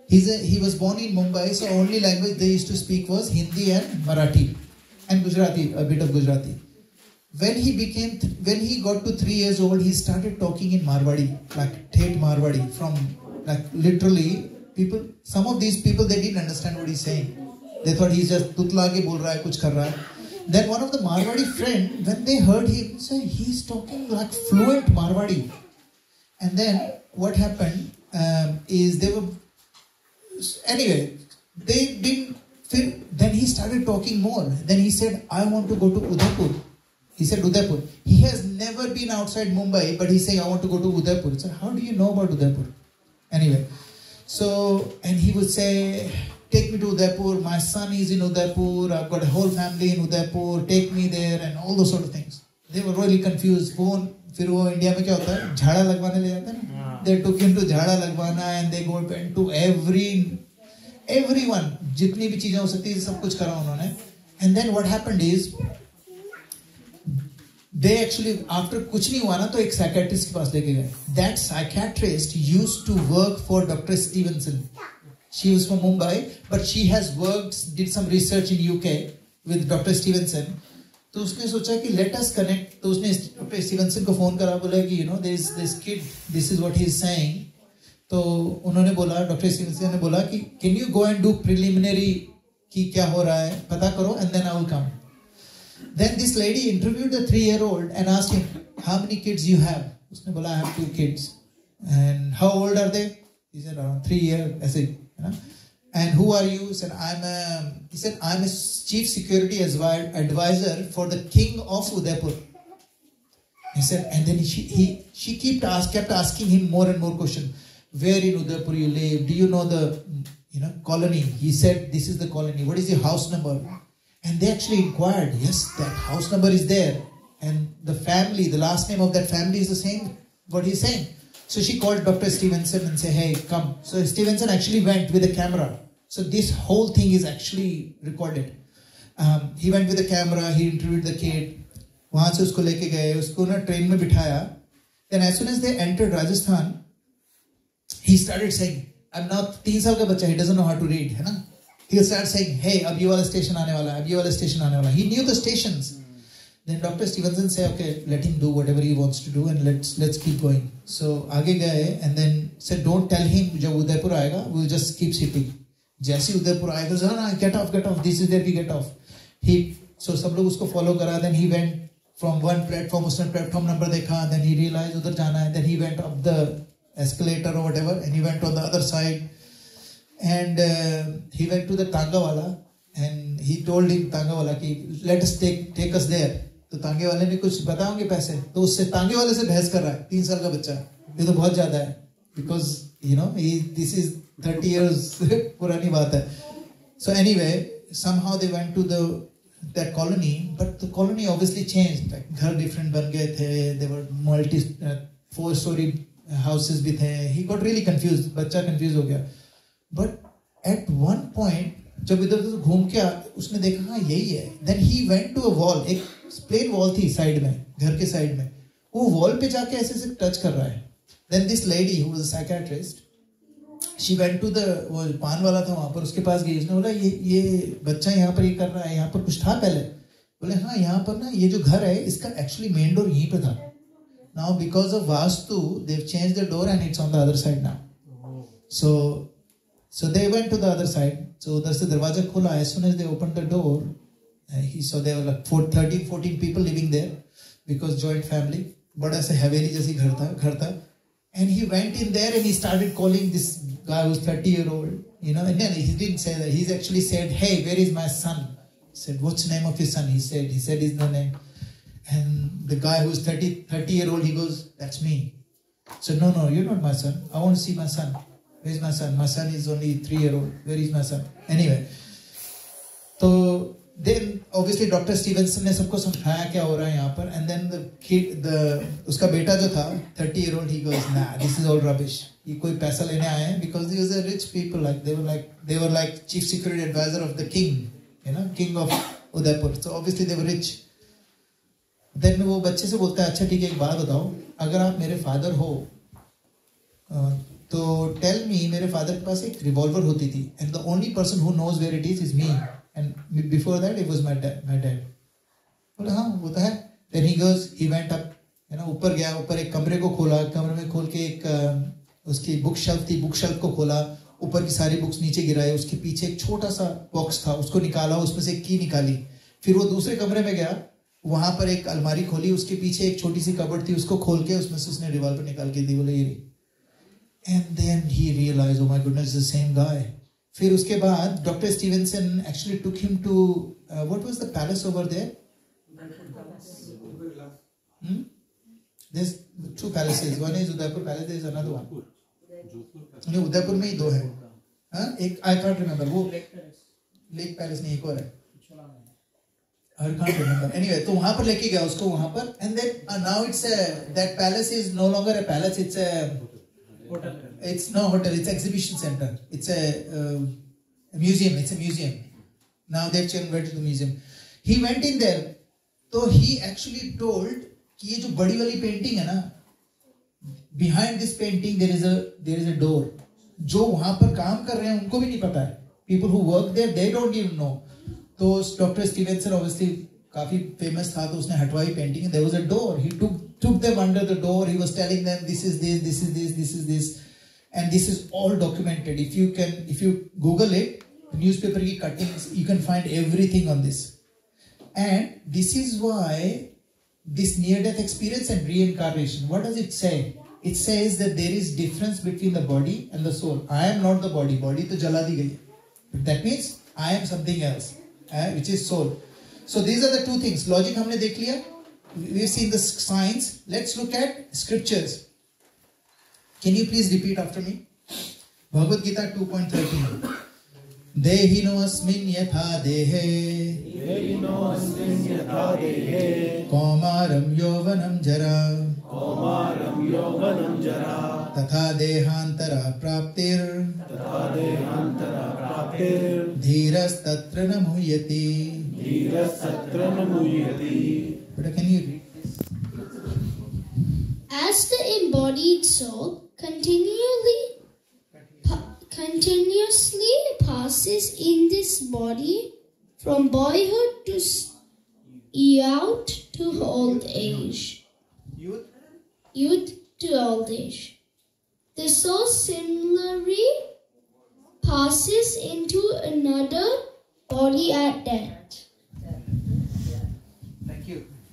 [SPEAKER 1] he was born in Mumbai. So only language they used to speak was Hindi and Marathi. And Gujarati, a bit of Gujarati. When he got to 3 years old, he started talking in Marwadi, like Thet Marwadi, from like literally people. Some of these people, they didn't understand what he's saying. They thought he's just tutla ke bol raha hai, kuch kar raha hai. Then one of the Marwadi friend, when they heard him say, he's talking like fluent Marwadi. And then what happened is they were, anyway, they didn't feel, then he started talking more. Then he said, I want to go to Udaipur. He said Udaipur. He has never been outside Mumbai, but he's saying, I want to go to Udaipur. So how do you know about Udaipur? Anyway, so, and he would say, take me to Udaipur, my son is in Udaipur, I've got a whole family in Udaipur, take me there, and all those sort of things. They were really confused. फिर वो India में क्या होता है, झाड़ा लगवाने ले जाते हैं ना. They took him to झाड़ा लगवाना, and they go into everyone, जितनी भी चीजें हो सकती है, सब कुछ करा उन्होंने. And then what happened is, they actually, after कुछ नहीं हुआ ना, तो एक psychiatrist के पास लेके गए. That psychiatrist used to work for Dr. Stevenson. She was from Mumbai, but she has did some research in UK with Dr. Stevenson. तो उसने सोचा कि let us connect. तो उसने Dr. Stevenson को phone करा, बोला कि there is this kid, this is what he is saying. तो उन्होंने बोला, Dr. Stevenson ने बोला कि can you go and do preliminary कि क्या हो रहा है, पता करो, and then I will come. Then this lady interviewed the 3-year-old and asked him, how many kids you have? उसने बोला, I have 2 kids. And how old are they? He said, around 3 years. I said, you know. And who are you? He said, I'm a chief security advisor for the king of Udaipur. He said, and then she kept asking him more and more questions. Where in Udaipur you live? Do you know the colony? He said, this is the colony. What is your house number? And they actually inquired, yes, that house number is there. And the family, the last name of that family is the same, what he's saying. So she called Dr. Stevenson and said, hey, come. So Stevenson actually went with a camera. So this whole thing is actually recorded. He went with the camera, he interviewed the kid. वहाँ से उसको लेके गए, उसको ना train में बिठाया. Then as soon as they entered Rajasthan, he started saying, I'm now 3 साल का बच्चा, he doesn't know how to read, है ना? He started saying, hey, अब ये वाला स्टेशन आने वाला है, अब ये वाला स्टेशन आने वाला है. He knew the stations. Then Dr. Stevenson said, okay, let him do whatever he wants to do and let's keep going. So आगे गए and then said, don't tell him जब उदयपुर आएगा, we'll just keep sitting. जैसे उदयपुर आएगा, no, get off, this is where we get off. So सब लोग उसको follow करा, then he went from one platform, उसने platform number देखा, then he realized उधर जाना है, then he went up the escalator or whatever, and he went on the other side, and he went to the Tanga wala, and he told him Tanga wala कि let us take us there. तो तांगे वाले ने कुछ बताओगे पैसे, तो उससे तांगे वाले से बहस कर रहा है, 3 साल का बच्चा, ये तो बहुत ज्यादा है, because this is 30 years पुरानी बात है. So anyway, somehow they went to that colony, but the colony obviously changed. Like घर different बन गए थे, there were 4-story houses भी थे. He got really confused, बच्चा confused हो गया. But at one point जब इधर उधर घूम के उसने देखा हाँ यही है. Then he went to a wall, एक plain wall थी साइड में, घर के साइड में. वो wall पे जाके ऐसे टच कर रहा है. Then this lady who was a psychiatrist, she went to वो पान वाला था वहाँ पर, उसके पास गई. उसने बोला ये बच्चा यहाँ पर ये कर रहा है, यहाँ पर कुछ था पहले? बोले हाँ, यहाँ पर ना ये जो घर है इसका actually main door यहीं पे था. Now because of Vastu, they've changed the door and it's on the other side now. So they went to the other side. So उधर से दरवाजा खोला. As soon as they opened the door, he saw there were like 13-14 people living there because joint family. बड़ा सा हवेली जैसी घर था. And he went in there and he started calling this guy who's 30-year-old, and then he didn't say that. He's actually said, hey, where is my son? He said, what's the name of your son? He said his name. And the guy who's 30-year-old, he goes, that's me. So no, you're not my son. I want to see my son. Where's my son? My son is only 3-year-old. Where is my son? Anyway. So then obviously Dr. Stevenson ने सबको समझाया क्या हो रहा है यहाँ पर. And then उसका बेटा जो था 30-year-old, he goes, nah, this is all rubbish. ये कोई पैसा लेने आए हैं, because these are rich people, they were like chief security advisor of the king, king of Udaipur. So obviously they were rich. Then वो बच्चे से बोलता है, अच्छा ठीक है एक बात बताओ, अगर आप मेरे फादर हो तो tell me, मेरे फादर के पास एक रिवॉल्वर होती थी, and the only person who knows where it is me. And before that, it was my dad. बोला हाँ वो तो है. Then he went up, ऊपर गया, ऊपर एक कमरे को खोला, कमरे में खोल के एक उसकी बुक शेल्फ थी, बुक शेल्फ को खोला, ऊपर की सारी बुक्स नीचे गिराई, उसके पीछे एक छोटा सा बॉक्स था, उसको निकाला, उसमें से एक की निकाली. फिर वो दूसरे कमरे में गया, वहां पर एक अलमारी खोली, उसके पीछे एक छोटी सी कबर्ड थी, उसको खोल के उसमें से उसने रिवॉल्वर निकाल के दी, बोले ये. And then he realized, oh my goodness, the same guy. फिर उसके बाद Dr. Stevenson actually took him to what was the palace over there? There's 2 palaces. One is Udaipur Palace. There is another one. नहीं उदयपुर में ही 2 है. हाँ एक I can't remember. वो Lake Palace नहीं एक और है. I can't remember. Anyway, तो वहाँ पर लेके गया उसको वहाँ पर. And then now it's that palace is no longer a palace. It's a hotel. It's no hotel. It's exhibition center. It's a museum. It's a museum. Now they've converted to the museum. He went in there. So he actually told कि ये जो बड़ी वाली painting है ना, behind this painting there is a door. जो वहाँ पर काम कर रहे हैं उनको भी नहीं पता है. People who work there, they don't even know. तो Dr. Stevenson obviously काफी famous था, तो उसने हटवाई painting and there was a door. He took them under the door. He was telling them this is this, this is this, this is this, and this is all documented. If you Google it, newspaper ki cuttings, you can find everything on this. And this is why this near-death experience and reincarnation, what does it say? It says that there is difference between the body and the soul. I am not the body. Body to jala di gayi. But that means I am something else, which is soul. So these are the two things. Logic हमने देख लिया. We've seen the science. Let's look at scriptures. Can you please repeat after me? Bhagavad Gita 2.13. Dehino asmin yatha dehe Kaumaram yovanam jara Tatha dehantara praptir Dhiras tatra namuyati. But can you read this?
[SPEAKER 3] As the embodied soul continuously passes in this body from boyhood to youth to old age. Youth to old age. The soul similarly passes into another body at death.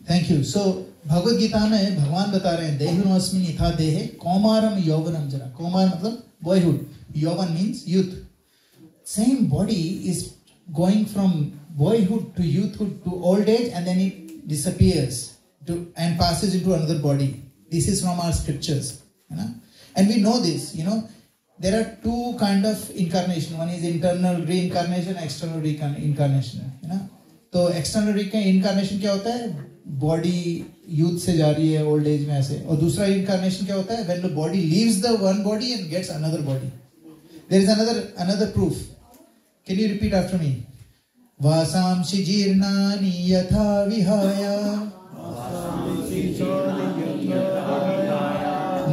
[SPEAKER 1] Thank you. So Bhagavad Gita में भगवान बता रहे हैं देहिनोस्मिन यथा देहे कौमारम यौवनम जरा. कौमार मतलब boyhood. Yauvan means youth. Same body is going from boyhood to youthhood to old age, and then it disappears and passes into another body. This is from our scriptures, and we know this. There are two kind of incarnation. One is internal reincarnation, external reincarnation. तो external reincarnation क्या होता है? Body youth से जा रही है old age में ऐसे. और दूसरा reincarnation क्या होता है? When the body leaves the one body and gets another body. There is another proof. Can you repeat after me? Vasamshi jirnani yatha vihaya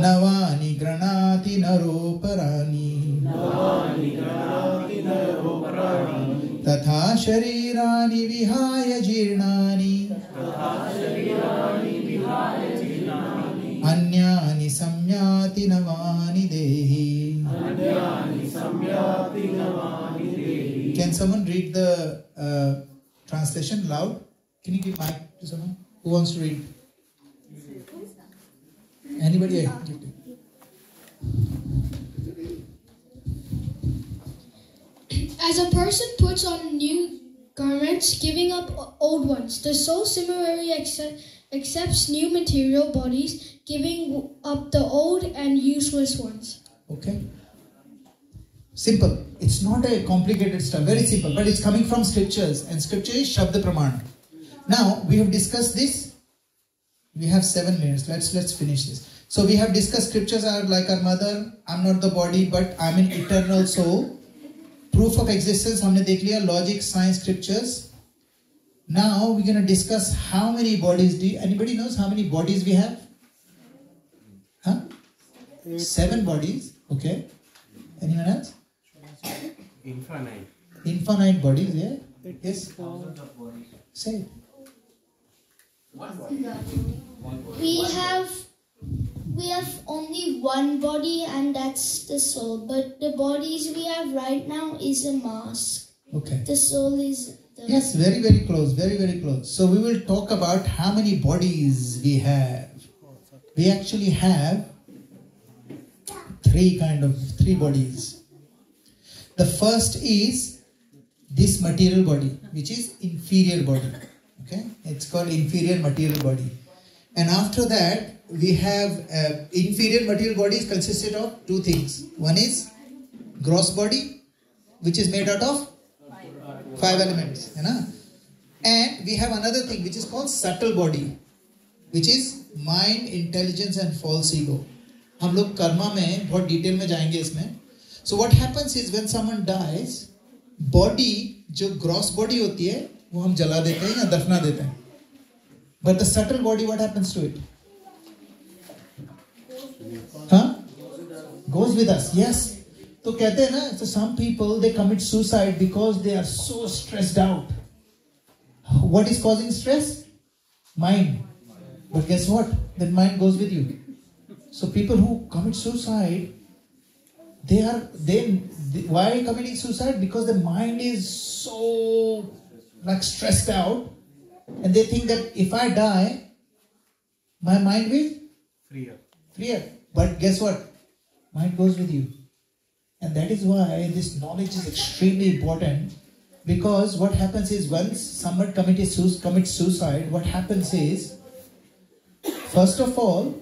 [SPEAKER 1] Navani granati naroparani Tatha sharirani vihaya jirnani Anyani samyati navani dehi. Can someone read the translation loud? Can you give mic to someone? Who wants to read? Anybody?
[SPEAKER 9] As a person puts on new garments, giving up old ones, the soul similarly accepts new material bodies, giving up the old and useless ones.
[SPEAKER 1] Okay. Simple. It's not a complicated stuff. Very simple. But it's coming from scriptures. And scripture is Shabda Pramana. Now, we have discussed this. We have 7 minutes. Let's finish this. So, we have discussed scriptures are like our mother. I'm not the body, but I'm an eternal soul. Proof of existence. हमने देख लिया. Logic, science, scriptures. Now, we're going to discuss how many bodies anybody knows how many bodies we have? 7 bodies. Okay. Anyone else? Infinite bodies, yeah? Yes? Say it.
[SPEAKER 3] We have only one body, and that's the soul. But the bodies we have right now is a mask.
[SPEAKER 1] Okay.
[SPEAKER 3] The soul is the...
[SPEAKER 1] Yes, very, very close. Very, very close. So we will talk about how many bodies we have. We actually have 3 bodies. The first is this material body, which is inferior body. Okay, it's called inferior material body. And after that, we have inferior material body is consisted of 2 things. One is gross body, which is made out of 5 elements. And we have another thing which is called subtle body, which is mind, intelligence and false ego. हम लोग कर्मा में बहुत detail में जाएंगे इसमें. So what happens is when someone dies, body जो gross body होती है वो हम जला देते हैं या दफना देते हैं. But the subtle body, what happens to it? Goes with us. Yes. तो कहते हैं ना, so some people they commit suicide because they are so stressed out. What is causing stress? Mind. But guess what? That mind goes with you. So people who commit suicide, they Why committing suicide? Because the mind is so like stressed out, and they think that if I die, my mind will freer. But guess what? Mind goes with you. And that is why this knowledge is extremely important, because what happens is once someone commits suicide, what happens is, first of all,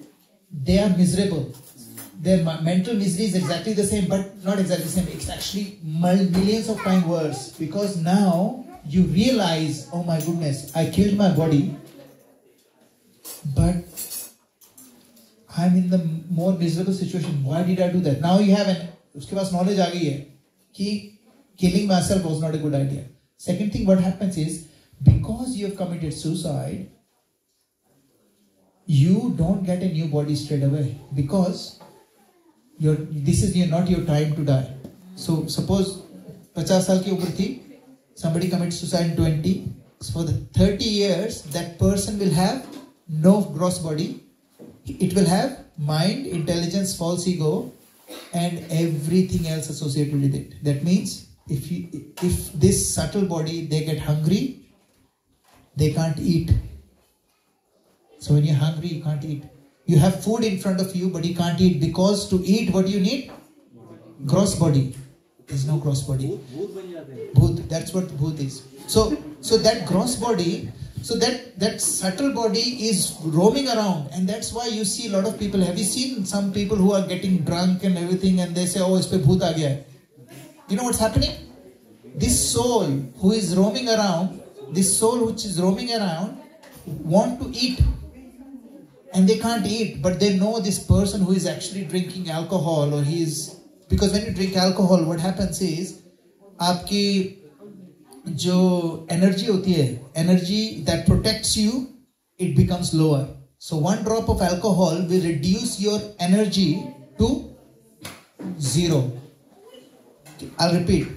[SPEAKER 1] they are miserable. Their mental misery is exactly the same, but not exactly the same. It's actually millions of times worse, because now you realize, oh my goodness, I killed my body, but I'm in the more miserable situation. Why did I do that? Now you have उसके पास knowledge आ गई है कि killing myself was not a good idea. Second thing, what happens is, because you have committed suicide, you don't get a new body straight away, because this is not your time to die. So suppose 50 साल की उम्र थी, somebody commits suicide in 20. So for the 30 years, that person will have no gross body. It will have mind, intelligence, false ego, and everything else associated with it. That means if this subtle body, they get hungry, they can't eat. So when you're hungry, you can't eat. You have food in front of you, but you can't eat, because to eat, what do you need? Gross body. There's no gross body. Bhoot. That's what bhoot is. So that gross body, so that subtle body is roaming around, and that's why you see a lot of people. Have you seen some people who are getting drunk and everything, and they say, oh, is pe bhoot aa gaya hai? You know what's happening? This soul who is roaming around, want to eat, and they can't eat, but they know this person who is actually drinking alcohol, or because when you drink alcohol, what happens is, आपकी जो energy होती है, energy that protects you, it becomes lower. So one drop of alcohol will reduce your energy to 0. I'll repeat.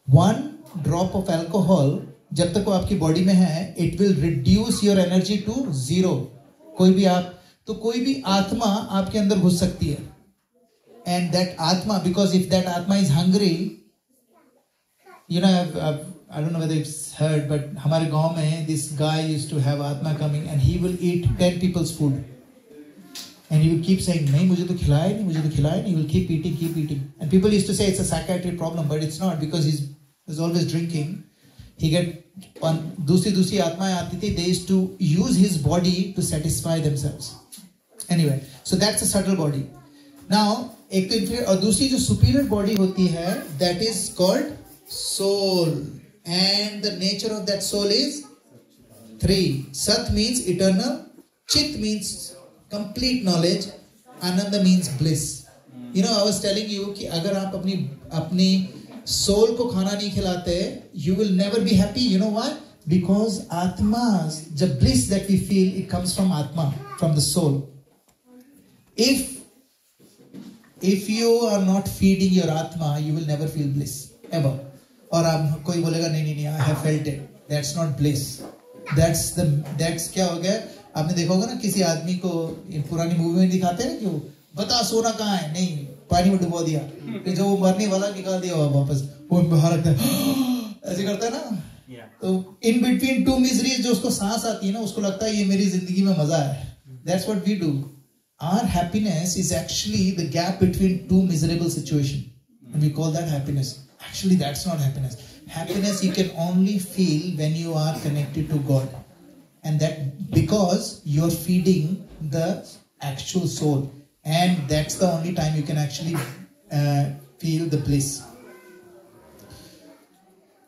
[SPEAKER 1] One drop of alcohol, जब तक वो आपकी body में है, it will reduce your energy to 0. कोई भी आत्मा आपके अंदर घुस सकती है. And that atma, because if that atma is hungry, you know, I don't know whether it's heard, but हमारे गांव में this guy used to have atma coming, and he will eat 10 people's food, and he will keep saying, नहीं मुझे तो खिलाया नहीं, मुझे तो खिलाया नहीं. He will keep eating, and people used to say it's a psychiatric problem, but it's not, because he's always drinking. He get दूसरी आत्माएं आती थी. They used to use his body to satisfy themselves. Anyway, so that's a subtle body. Now एक तो inferior, और दूसरी जो superior body होती है, that is called soul, and the nature of that soul is 3. Sat means eternal, Chit means complete knowledge, Ananda means bliss. You know, I was telling you कि अगर आप अपनी soul को खाना नहीं खिलाते, you will never be happy. You know why? Because Atma's, the bliss that we feel, it comes from Atma, from the soul. If you are not feeding your Atma, you will never feel bliss, ever. और आप कोई बोलेगा नहीं, I have felt it. That's not bliss. That's क्या हो गया? आपने देखा होगा ना, किसी आदमी को पुरानी मूवी में दिखाते हैं कि बता सोना कहाँ है, नहीं पानी में डुबो दिया, फिर जो वो मरने वाला निकाल दिया वापस, वो बाहर रखता है, ऐसे करता है ना. तो in between two miseries जो उसको सांस आती है ना, उसको लगता है ये मेरी जिंदगी में मजा है. That's what we do. Our happiness is actually the gap between two miserable situations, and we call that happiness. Actually, that's not happiness. Happiness you can only feel when you are connected to God, and that because you're feeding the actual soul, and that's the only time you can actually feel the bliss.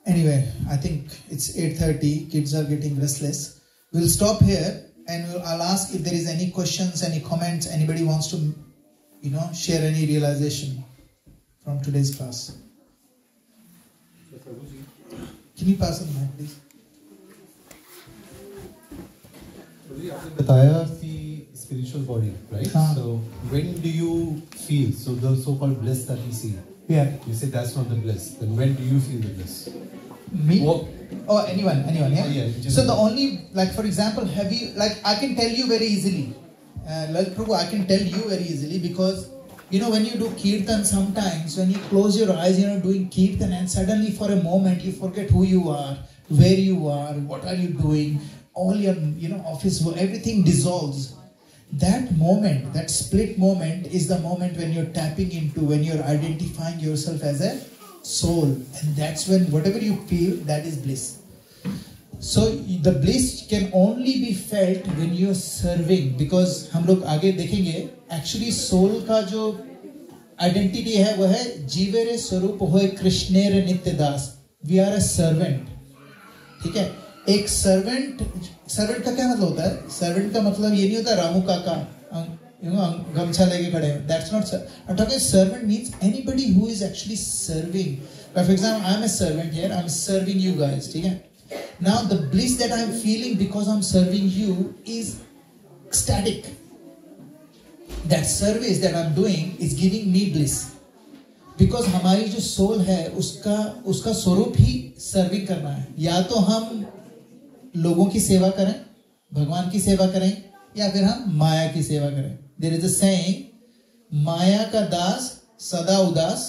[SPEAKER 1] Anyway, I think it's 8:30. Kids are getting restless. We'll stop here, and I'll ask if there is any questions, any comments, anybody wants to, share any realization from today's class. Can you pass on the mic, please?
[SPEAKER 10] आपने बताया the spiritual body, right? So when do you feel the so-called bliss that we see?
[SPEAKER 1] Yeah.
[SPEAKER 10] You say that's not the bliss. Then when do you feel the bliss?
[SPEAKER 1] Me? Or anyone, yeah? So the only, like for example, I can tell you very easily. Lal Prabhu, I can tell you very easily, because You know, when you do kirtan, sometimes when you close your eyes, you're doing kirtan, and suddenly for a moment you forget who you are, where you are, what are you doing, all your, office work, everything dissolves. That moment, that split moment is the moment when you're tapping into, when you're identifying yourself as a soul. And that's when whatever you feel, that is bliss. So the bliss can only be felt when you're serving, because हम लोग आगे देखेंगे actually soul का जो identity है वो है जीवेरे स्वरूप होए कृष्णेरे नित्य दास. We are a servant. ठीक है. एक servant का क्या मतलब होता है? Servant का मतलब ये नहीं होता रामू काका गमछा लेके खड़े हैं. That's not. I'm talking servant means anybody who is actually serving. For example, I'm a servant here. I'm serving you guys. ठीक है. Now the bliss that I'm feeling because I'm serving you is ecstatic. That service that I'm doing is giving me bliss. Because हमारी जो soul है उसका स्वरूप ही serving करना है. या तो हम लोगों की सेवा करें, भगवान की सेवा करें, या फिर हम माया की सेवा करें. There is a saying, माया का दास सदा उदास,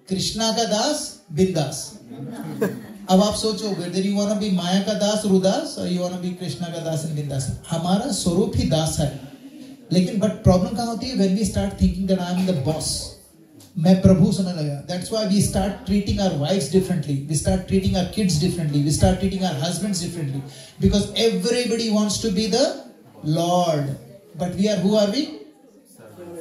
[SPEAKER 1] कृष्णा का दास बिंदास. अब आप सोचो, whether you want to be माया का दास और उदास, or you want to be Krishna का दास और बिंदास. हमारा स्वरूप ही दास है. लेकिन but problem कहाँ होती है? When we start thinking that I am the boss, मैं प्रभु समझ लगा. That's why we start treating our wives differently. We start treating our kids differently. We start treating our husbands differently. Because everybody wants to be the Lord. But who are we?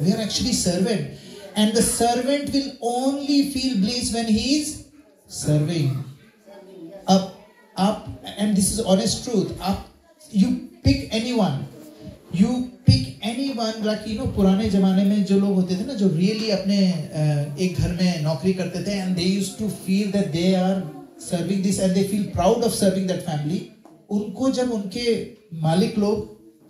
[SPEAKER 1] We are actually servant. And the servant will only feel bliss when he is serving. Up, and this is honest truth. You pick anyone. Like पुराने जमाने में जो लोग होते थे ना, जो really अपने एक घर में नौकरी करते थे, and they used to feel that they are serving this and they feel proud of serving that family. उनको जब उनके मालिक लोग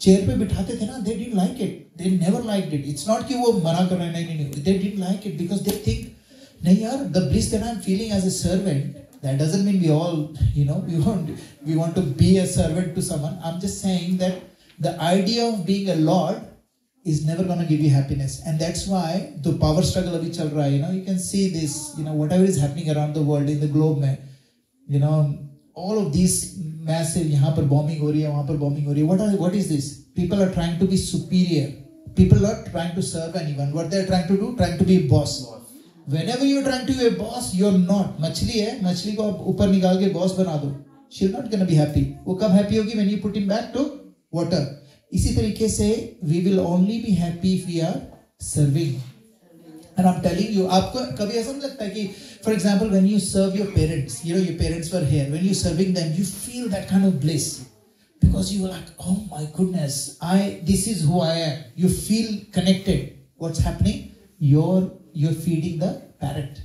[SPEAKER 1] चेयर पे बिठाते थे ना, they didn't like it. They never liked it. It's not कि वो मना कर रहे हैं, नहीं. They didn't like it because they think, नहीं यार, the bliss that I'm feeling as a servant, that doesn't mean we all, we want to be a servant to someone. I'm just saying that the idea of being a lord is never going to give you happiness. And that's why the power struggle abhi chal raha hai, you can see this, whatever is happening around the world, in the globe mein, all of these massive, yahan par bombing ho rahi hai, wahan par bombing ho rahi hai. What is this? People are trying to be superior. People are trying to serve anyone. What they're trying to do? Trying to be a boss. Whenever you're trying to be a boss, you're not. मछली है, मछली को आप ऊपर निकाल के boss बना दो. She's not gonna be happy. वो कब happy होगी? When you put him back to water. इसी तरीके से we will only be happy if we are serving. And I'm telling you, आपको कभी ऐसा नहीं लगता कि, for example, when you serve your parents, your parents were here. When you're serving them, you feel that kind of bliss. Because you are like, oh my goodness, this is who I am. You feel connected. What's happening? You're feeding the parrot.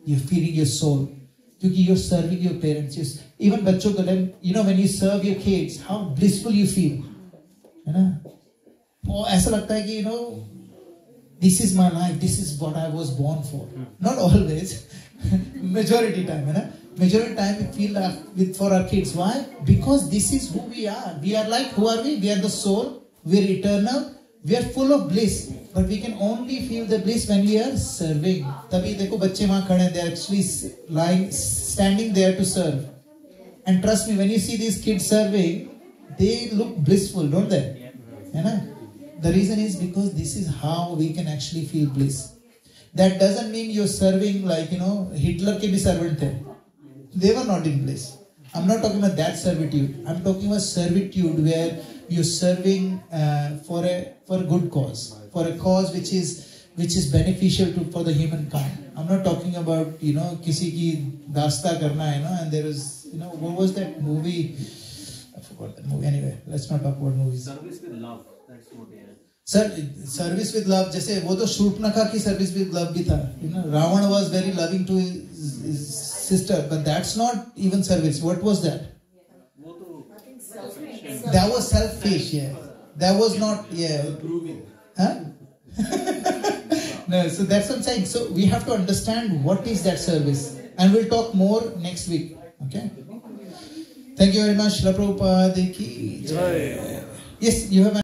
[SPEAKER 1] You're feeding your soul. Because you're serving your parents. Even बच्चों को, when you serve your kids, how blissful you feel. और ऐसा लगता है कि, this is my life. This is what I was born for. Not always. Majority time, Majority time we feel that for our kids. Why? Because this is who we are. We are like, who are we? We are the soul. We are eternal. We are full of bliss. But we can only feel the bliss when we are serving. तभी देखो बच्चे वहाँ खड़े हैं. They are actually standing there to serve. And trust me, when you see these kids serving, they look blissful, don't they? The reason is because this is how we can actually feel bliss. That doesn't mean you're serving like, Hitler ke bhi servant the. They were not in bliss. I'm not talking about that servitude. I'm talking about servitude where you're serving for a good cause, for a cause which is beneficial for the humankind. I'm not talking about किसी की दास्ता करना है and there is what was that movie? I forgot that movie. Anyway, let's not talk about movies.
[SPEAKER 2] Service with love. That's what it is.
[SPEAKER 1] Service with love. जैसे वो तो शूर्पणखा की service with love भी था. Ravan was very loving to his sister, but that's not even service. What was that? That was selfish, yeah. That was not, yeah. Huh? No, so that's what I'm saying. So we have to understand what is that service. And we'll talk more next week. Okay? Thank you very much. Shila Prabhupada ki jai. Yes, you have